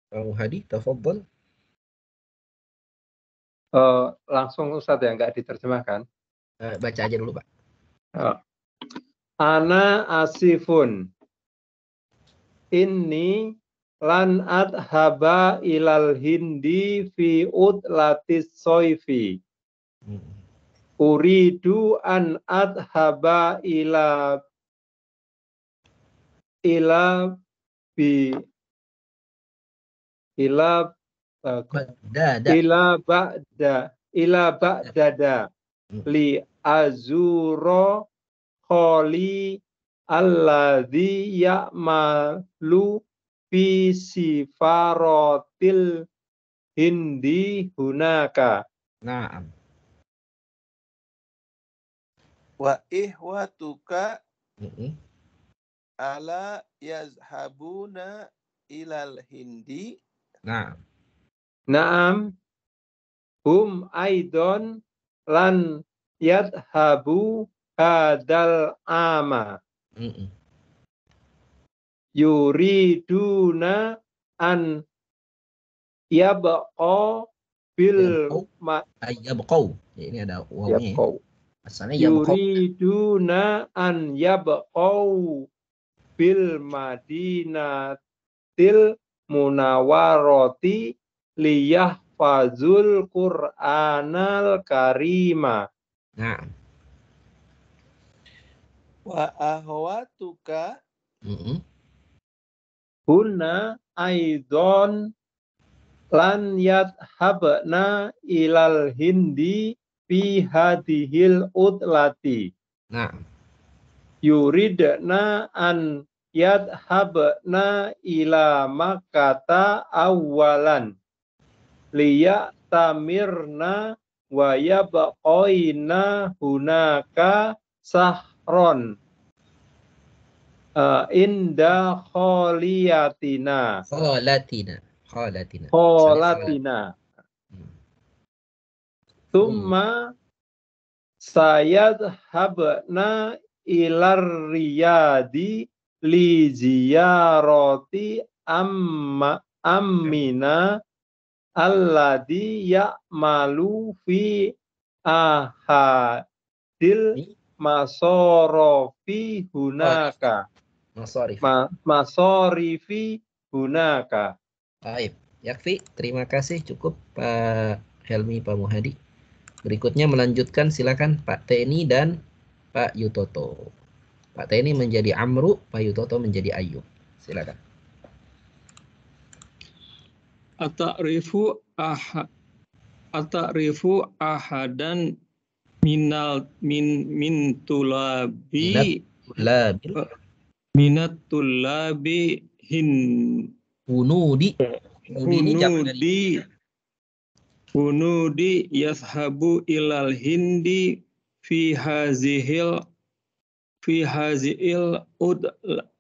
Pak Muhadi, tafadhol. Langsung Ustadz ya, nggak diterjemahkan. Baca aja dulu Pak. Ana asifun. Inni lan adhaba ilal Hindi fi utlatis soifi. Uridu an adhaba ila ba'dada li azuro kholi alladhi ya'malu fi sifarotil Hindi hunaka. Naam. Wa ihwatuka ala yazhabuna ilal Hindi. Naam. Naam, hum aidon lan yadhabu hadal ama. Yuriduna an yabqa bil yabqau. Ini ada wawnya. yabqau. Asalnya yabqau. Yuriduna an yabqau bil madinatil munawwarati liyahfazul Qur'anal karima. Nah. Wa ahwatuka Hunna aidon lan yadhabna ilal hindi fi hadhil utlati. Nah. Yuridna an yadhabna ila Makkata awalan liya'tamirna wa yabqaina hunaka sahron inda kholatina. Thumma sayadhabna ilar riyadi li ziyarati ammina alladhi ya'malu fi ahadil masorofi hunaka. Masorifi hunaka. Baik, yakfi. Terima kasih, cukup Pak Helmi, Pak Muhadi. Berikutnya melanjutkan, silakan Pak Teni dan Pak Yutoto. Pak Teni menjadi Amru, Pak Yutoto menjadi Ayub. Silakan. Ata'rifu ahadan minat tulabi hunudi yashabu ilal hindi fi hazihil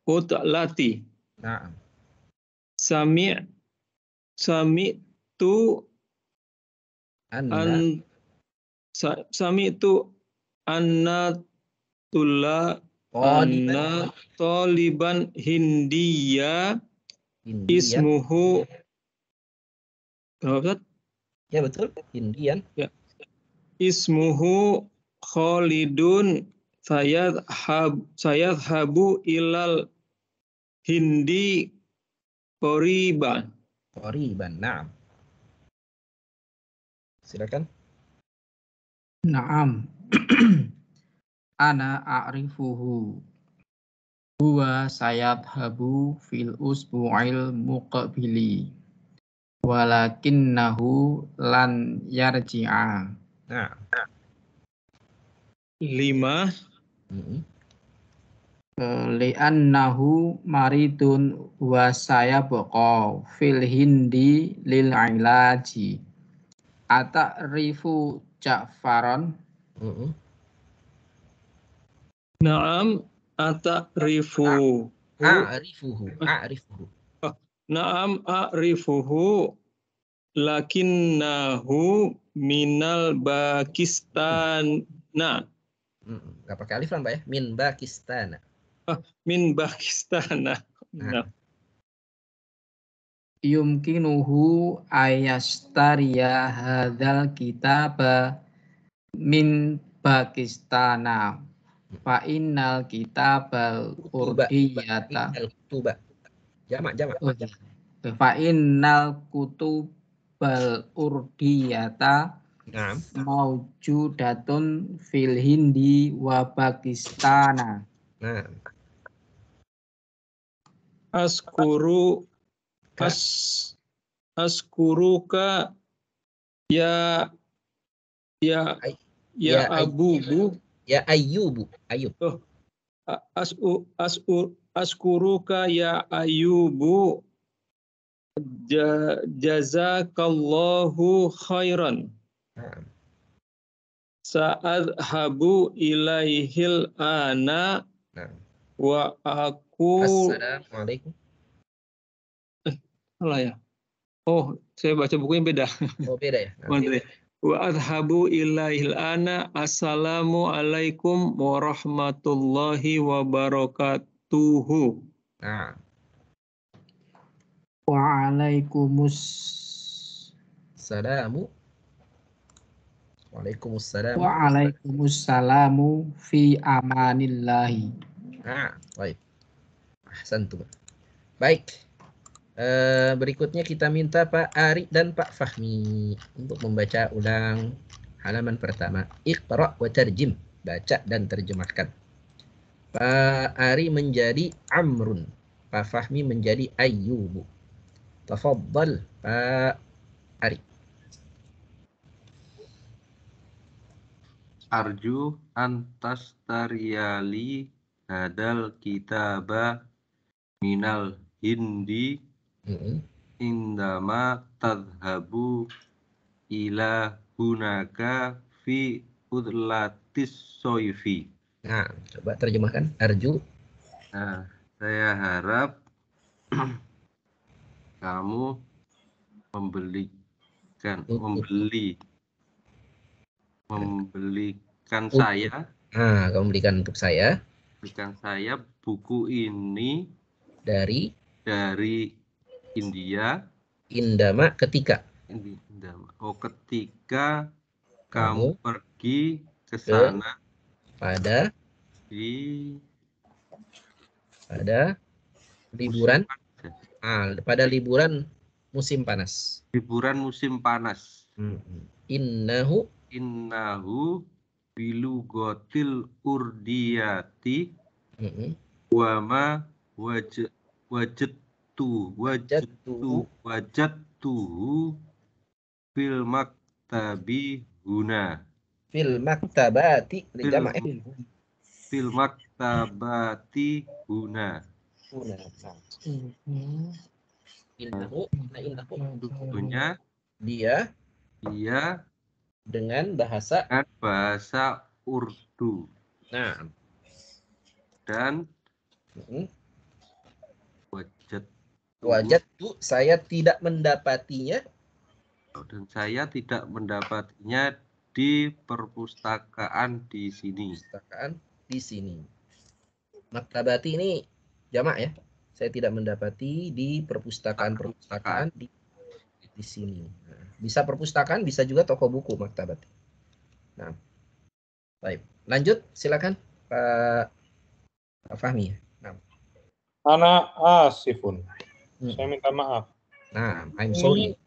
utlati. Nah. Sami'tu anna taliban hindiya ismuhu apa? Ya betul, Hindian. Ya. Ismuhu Khalidun sayadhabu ilal hindi qoriban. Na'am. Silakan. Na'am. Ana a'rifuhu. Huwa sayadhabu fil usbu'il muqabili. Walakinnahu lan yarji'a. Nah. 5. Li'annahu maridun wa sayabqa fil hindi lil ilaji. Ata'rifu Ja'faron? Naam, ata'rifu. A'rifuhu. Naam, a'rifuhu lakinnahu minal Pakistana. Nggak pakai alif lah, Mbak ya. Min Pakistana. Min Pakistana. Nah. Yumkinuhu ayastariya hadzal kitaba min Pakistana. Fa innal kitabal urdiyata. Jamak. Fa innal kutubal urdiyata maujudatun fil Hindi wa Pakistana. Nah. Askuruka ya Abubu. Ya Ayyubu. Oh. Askuruka ya Ayyubu. Jazakallahu khairan. Sa'adhabu ilaihil ana wa aku. Assalamualaikum. Salah ya. Oh, saya baca bukunya beda. Oh, beda ya. Wa adhabu ilaihil ana. Assalamu alaikum warahmatullahi wabarakatuhu. Nah, Wa'alaikumus Waalaikumsalam. Wa'alaikumussalamu fi amanillahi. Nah, baik. Ahsantum. Baik. Berikutnya kita minta Pak Ari dan Pak Fahmi untuk membaca ulang halaman pertama. Iqra wa tarjim. Baca dan terjemahkan. Pak Ari menjadi Amrun. Pak Fahmi menjadi Ayyubu. Tafaddal Pak Ari. Arju antas tariyali hadal kitaba minal hindi indama tadhabu ila hunaka fi udlatis soifi. Nah, coba terjemahkan. Arju. Nah, saya harap kamu membelikan saya, kamu belikan untuk saya buku ini dari India. Indama ketika ketika kamu pergi ke sana pada liburan pada liburan musim panas. Innahu bilugotil urdiyati wama wajadtuhu fil maktabati huna. Innahu tentunya dia dengan bahasa Urdu. Nah, dan wajadtu saya tidak mendapatinya di perpustakaan di sini. Maktabati ini jamak ya. Saya tidak mendapati di perpustakaan di sini. Nah, bisa perpustakaan, bisa juga toko buku maktabati. Nah, baik. Lanjut, silakan Pak Fahmi. Nah. Ana asifun. Saya minta maaf. Nah, I'm sorry.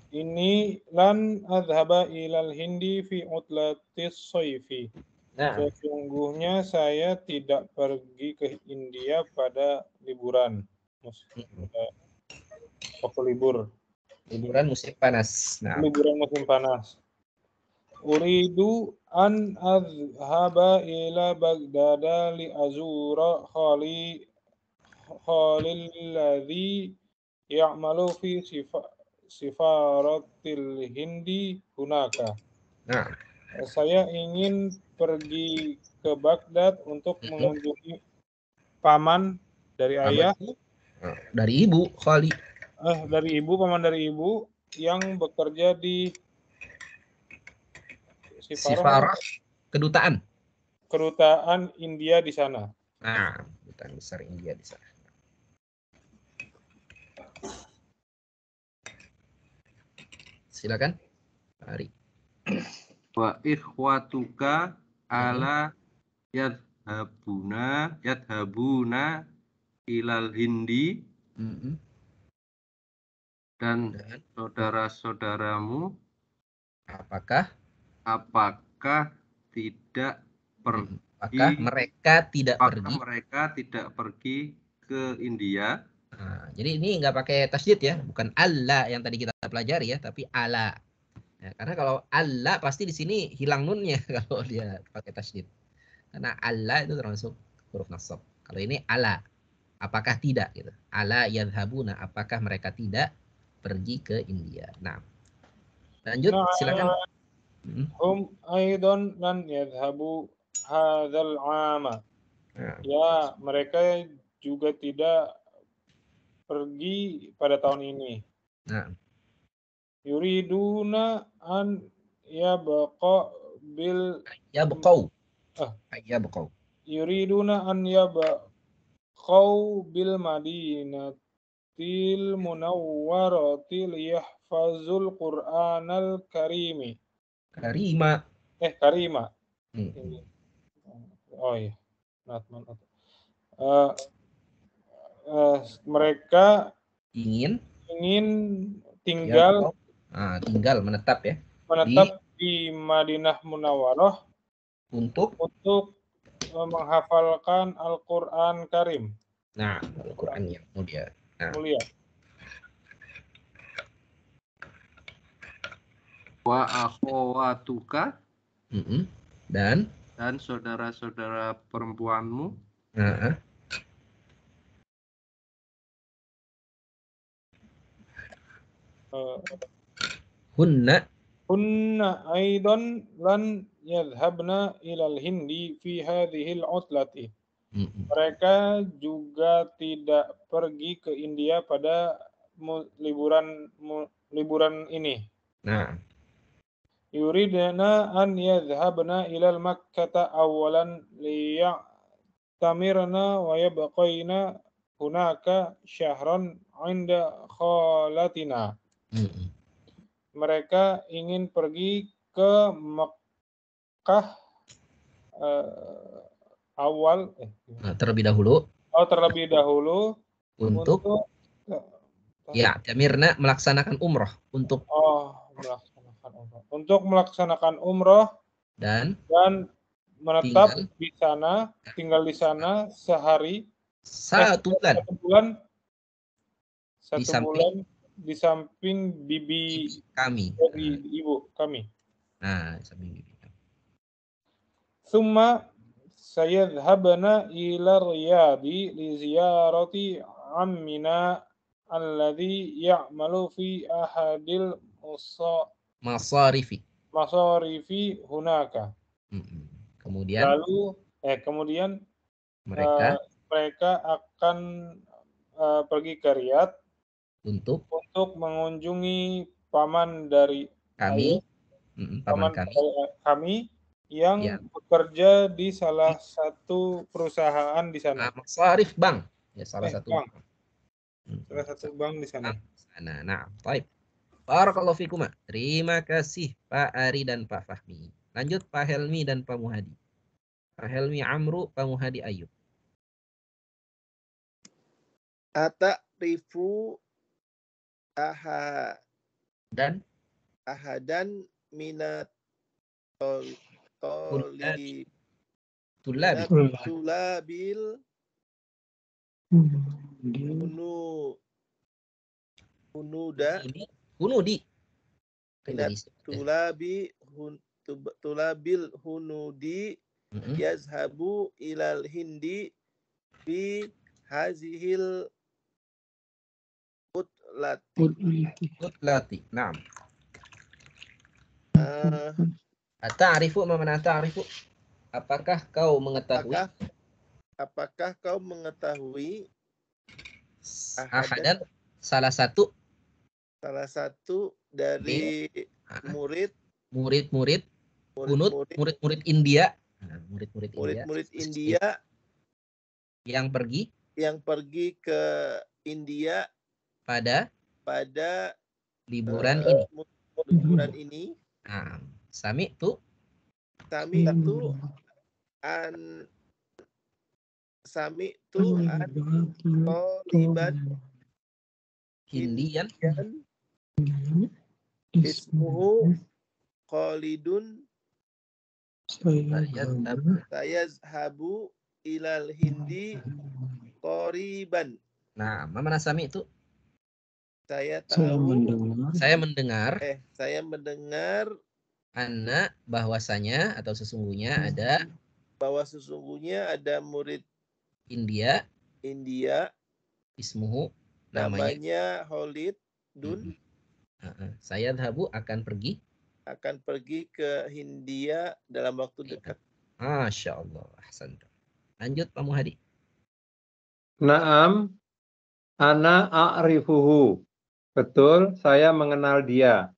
Ini lan adhaba ilal hindi fi utlatis soifi. Sesungguhnya saya tidak pergi ke India pada liburan. Liburan musim panas. Nah. Liburan musim panas. Uridu an adhaba ila Baghdad li azura khalil ladzi ya'malu fi sifaratil hindi hunaka. Nah. Saya ingin pergi ke Baghdad untuk mengunjungi paman dari ayah. Dari ibu, Khali. Paman dari ibu yang bekerja di Sifarah kedutaan India di sana. Nah, kedutaan besar India di sana. Silakan, Pak Ari. Wa ikhwatuka ala yadhabuna ilal hindi. Dan saudara-saudaramu apakah mereka tidak pergi ke India? Nah, jadi ini nggak pakai tasydid ya, bukan alla yang tadi kita pelajari ya, tapi ala. Ya, karena kalau alla pasti di sini hilang nunnya kalau dia pakai tasydid. Karena alla itu termasuk huruf nasab. Kalau ini ala, apakah tidak gitu. Ala yadhabuna, apakah mereka tidak pergi ke India. Nah, lanjut silakan. Hum aidan lan yadhabu hadzal 'ama. Ya, mereka juga tidak pergi pada tahun ini. Nah. yuriduna an yabqa bil Yabqau. Ah. Yabqau. yuriduna an yabqau bil madinatil munawwarati liyahfazul Qur'anal karimi. Karima. Karima. Hmm. Oh iya. Mereka Ingin tinggal tinggal menetap ya. Di Madinah Munawwarah untuk menghafalkan Al-Qur'an Karim. Nah, Al-Qur'an yang mulia. Mulia. Wa akhawatuka dan saudara-saudara perempuanmu. Hunna aidan lan yadhhabna ilal hindi fi hadhil utlati. Mereka juga tidak pergi ke India pada liburan ini. Nah, yuridna an yadhhabna ilal Makkah awalan liya'tamirna wa yabqaina hunaka syahran 'inda khalatina. Mereka ingin pergi ke Makkah terlebih dahulu. Terlebih dahulu untuk tamirna melaksanakan umroh melaksanakan umroh dan menetap tinggal di sana satu bulan di samping bibi kami, ibu kami. Nah, samping bibi kami. Summa sayadhhabna ila Riyadi li ziyarati ammina alladhi ya'malu fi ahadil masarifi hunaka. Kemudian mereka akan pergi ke Riyadh untuk mengunjungi paman dari kami yang bekerja di salah satu perusahaan di sana. Masarif bank. Ya, salah satu bank di sana. Nah, baik. Barakallahu fikum. Terima kasih Pak Ari dan Pak Fahmi. Lanjut Pak Helmi dan Pak Muhadi. Pak Helmi Amru, Pak Muhadi Ayub. Ata'rifu ahadan minat tulabil tulabil hunudi yazhabu ilal hindi fi hazihil utlati. Naam. Ta'rifu ma mana ta'rifu? Apakah kau mengetahui? Apakah kau mengetahui ahadan salah satu dari murid India. Murid-murid India yang pergi ke India pada liburan ini. Nah, Sami tu qaliban Indian ismuhu Khalidun sayazhabu ilal hindi qariban. Nah, mana Sami itu? Saya mendengar anna bahwasanya atau sesungguhnya ada murid India ismuhu namanya Khalid Dun. Sayadhabu akan pergi ke Hindia dalam waktu dekat. Masya Allah. Ahsan. Lanjut Pak Muhadi. Naam ana a'rifuhu. Betul, saya mengenal dia.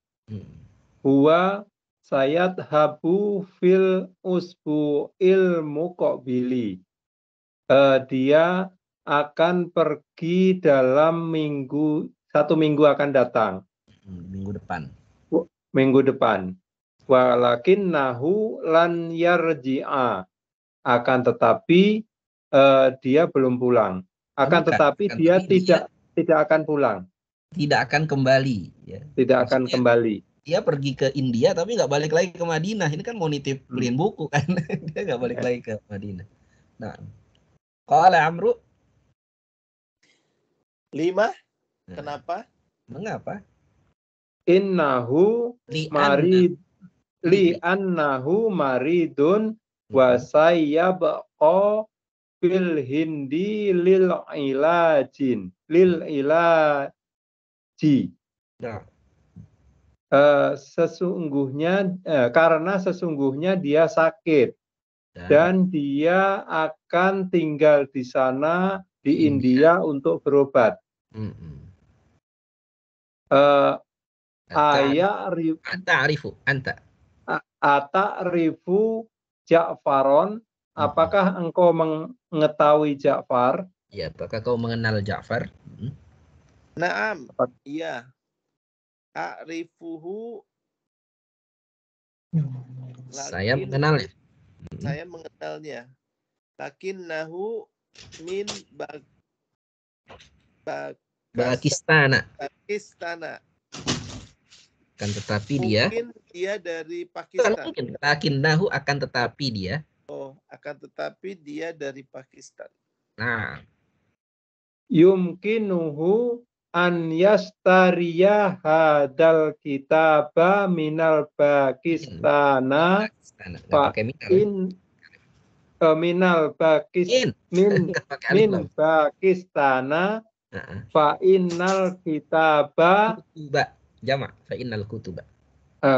Huwa sayadhabu fil usbu'il muqabili. Dia akan pergi dalam satu minggu akan datang. Minggu depan. Minggu depan. Walakinnahu lan yarji'a. Akan tetapi dia belum pulang. Akan tetapi dia tidak akan pulang. Tidak akan kembali. Ya. Tidak akan kembali. Dia pergi ke India tapi nggak balik lagi ke Madinah. Ini kan mau nitip beliin buku kan. Dia nggak balik lagi ke Madinah. Nah, qala Amru. 5. Kenapa? Mengapa? Innahu li'annahu maridun wa sayyabqa fil hindi lil ilaji. Nah. Karena sesungguhnya dia sakit dan dia akan tinggal di sana di India untuk berobat. Ata'rifu Ja'faron, apakah engkau mengetahui Ja'far? Ya, apakah kau mengenal Ja'far? Naam, iya. A'rifuhu. Saya mengenalnya. Saya mengenalnya. Lakinnahu min Pakistana. Akan tetapi mungkin dia dari Pakistan. Mungkin. Lakinnahu akan tetapi dia. Akan tetapi dia dari Pakistan. Nah. Yumkinuhu an yastariya hadal kitaba minal Pakistana minal Pakistana fa innal kitaba jamak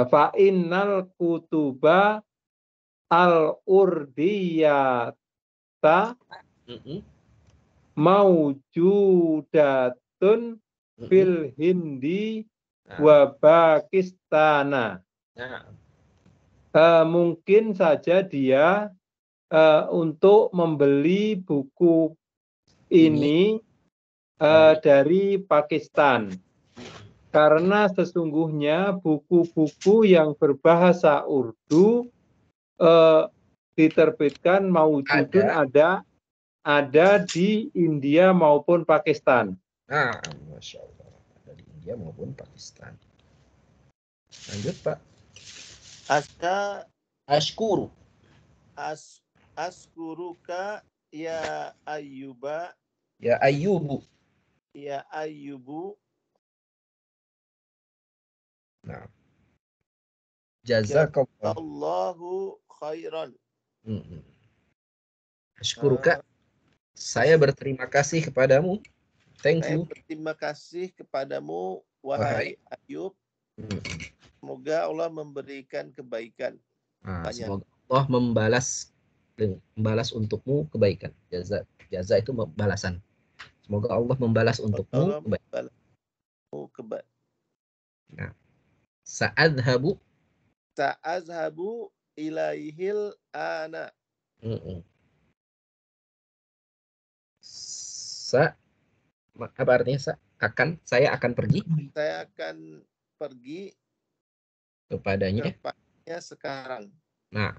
fa innal kutuba al urdiyata maujudatun fil Hindi wa Pakistana. Mungkin saja dia untuk membeli buku ini dari Pakistan. Karena sesungguhnya buku-buku yang berbahasa Urdu diterbitkan maujudun ada di India maupun Pakistan. Masya Allah. Ada di India maupun Pakistan. Lanjut, Pak. Ashkuru. Askuruka ya Ayyuba. Ya Ayyubu. Ya Ayyubu. Nah. Jazakallahu khairan. Ashkuruka. Saya berterima kasih kepadamu. Thank you. Saya berterima kasih kepadamu, wahai Ayub. Semoga Allah memberikan kebaikan. Semoga Allah membalas untukmu kebaikan. Jaza itu balasan. Semoga Allah membalas untukmu kebaikan. Nah. Sa'adhabu ilaihil ana. Apa artinya saya akan pergi? Saya akan pergi kepadanya sekarang. Nah.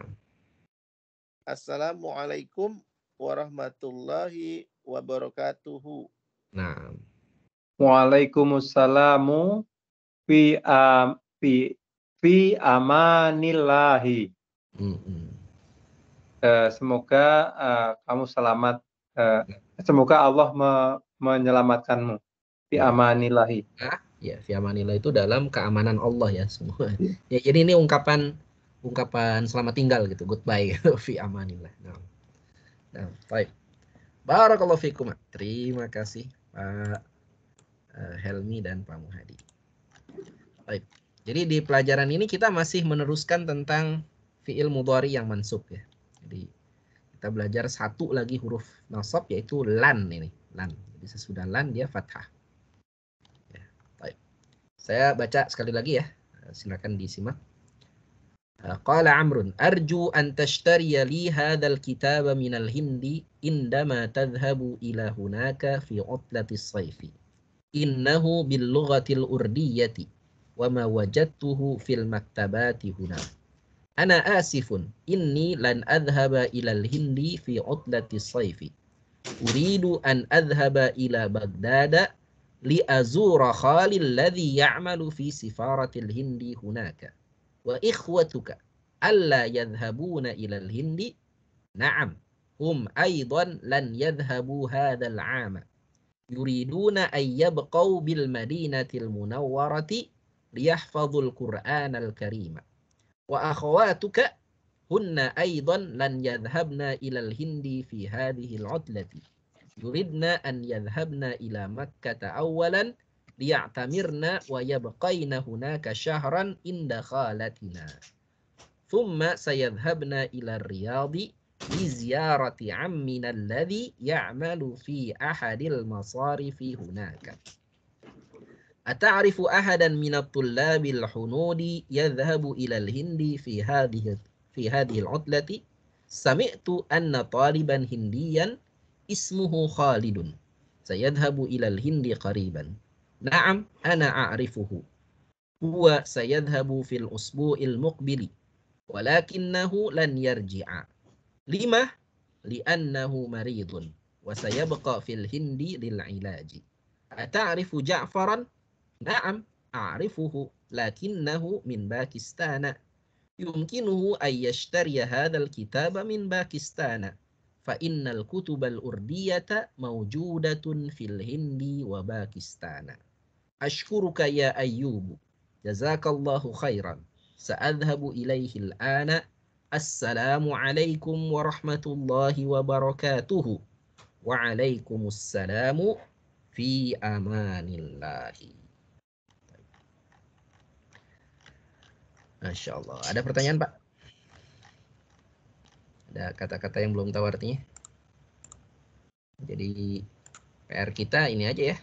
Assalamualaikum warahmatullahi wabarakatuh. Nah. Waalaikumsalam fi amanillahi. Semoga kamu selamat. Semoga Allah menyelamatkanmu. Fi amanillahi. Ya, fi amanillah itu dalam keamanan Allah ya semua. Ya, jadi ini ungkapan selamat tinggal gitu, goodbye gitu, fi amanillah. Nah, baik. Barakallahu fikum. Terima kasih Pak Helmi dan Pak Muhadi. Baik. Jadi di pelajaran ini kita masih meneruskan tentang fi'il mudhari yang mansub ya. Jadi kita belajar satu lagi huruf nasab yaitu lan ini, lan. Jadi sesudah lan dia fathah. Ya, baik. Saya baca sekali lagi ya. Silakan disimak. Qala Amrun, arju an tashtariya li hadzal kitaba minal hindi indama tadhhabu ila hunaka fi utlatis sayfi. Innahu bil lughatil urdiyyati wa ma wajadtuhu fil maktabati huna. Ana asifun, inni lan adhhaba ilal hindi fi utlatis sayfi. Uridu an adhhaba ila Baghdad li azura khali alladhi ya'malu fi sifaratil hindi hunaka. Wa ikhwatuka alla yadhhabuna ilal hindi. Na'am, hum aidan lan yadhhabu hadzal 'ama. Yuriduna an yabqaw bil madinatil munawwarati liyahfadhul Qur'anal karima. Wa akhawatuka hunna aidan lan yadhhabna ilal hindi fi hadhil 'utlati. Yuridna an yadhhabna ila Makkah awwalan liya'tamirna wa yabqayna hunaka syahran inda khalatina. Thumma sayadhhabna ila Riyadhi li ziyarati ammina alladhi ya'malu fi ahadil masarifi hunaka. Ata'rifu ahadan min at-tullabil hunudi yadhhabu ila al-hindi fi hadhihi al-'utlati? Sami'tu anna taliban hindiyan ismuhu Khalidun sayadhhabu ila al-hindi qariban. Na'am, ana a'rifuhu. Huwa sayadhhabu fil usbu'il muqbili walakinnahu lan yarji'a. Lima? Li'annahu maridun wa sayabqa fil hindi lil ilaji. Ata'rifu Ja'faran? Na'am, a'rifuhu lakinnahu min Pakistan. Yumkinuhu an yashtariya hadzal kitaba min Pakistan. Fa innal kutubal urdiyata mawjudatun fil hindi wa Pakistan. Ashkuruka ya Ayyubu. Jazakallahu khairan. Sa'adhabu ilaihi al-ana. Assalamu alaikum warahmatullahi wabarakatuh. Wa'alaikumussalamu fi amanillahi. Masya Allah. Ada pertanyaan, Pak? Ada kata-kata yang belum tahu artinya? Jadi PR kita ini aja ya.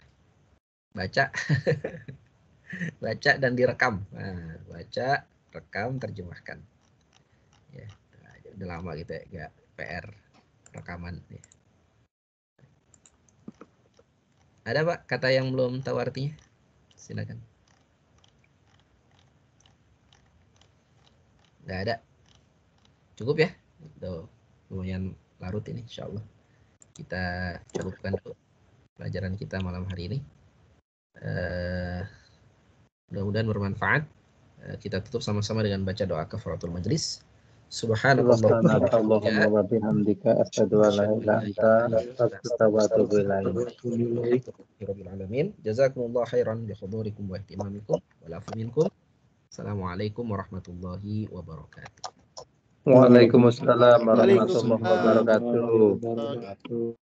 Baca. Baca dan direkam. Nah, baca, rekam, terjemahkan. Ya, udah lama gitu ya, enggak PR rekaman. Ya. Ada Pak kata yang belum tahu artinya? Silakan. Nggak ada. Cukup ya? Udah lumayan larut ini, insya Allah. Kita cukupkan dulu pelajaran kita malam hari ini. Mudah-mudahan bermanfaat. Kita tutup sama-sama dengan baca doa kafaratul majelis. Subhanallah wa bihamdika asyhadu an la ilaha illa anta astaghfiruka wa atubu ilaik. Jazakumullah khairan bi hudurikum wa ihtimamikum wa lafu minkum. Assalamualaikum warahmatullahi wabarakatuh. Waalaikumsalam warahmatullahi wabarakatuh.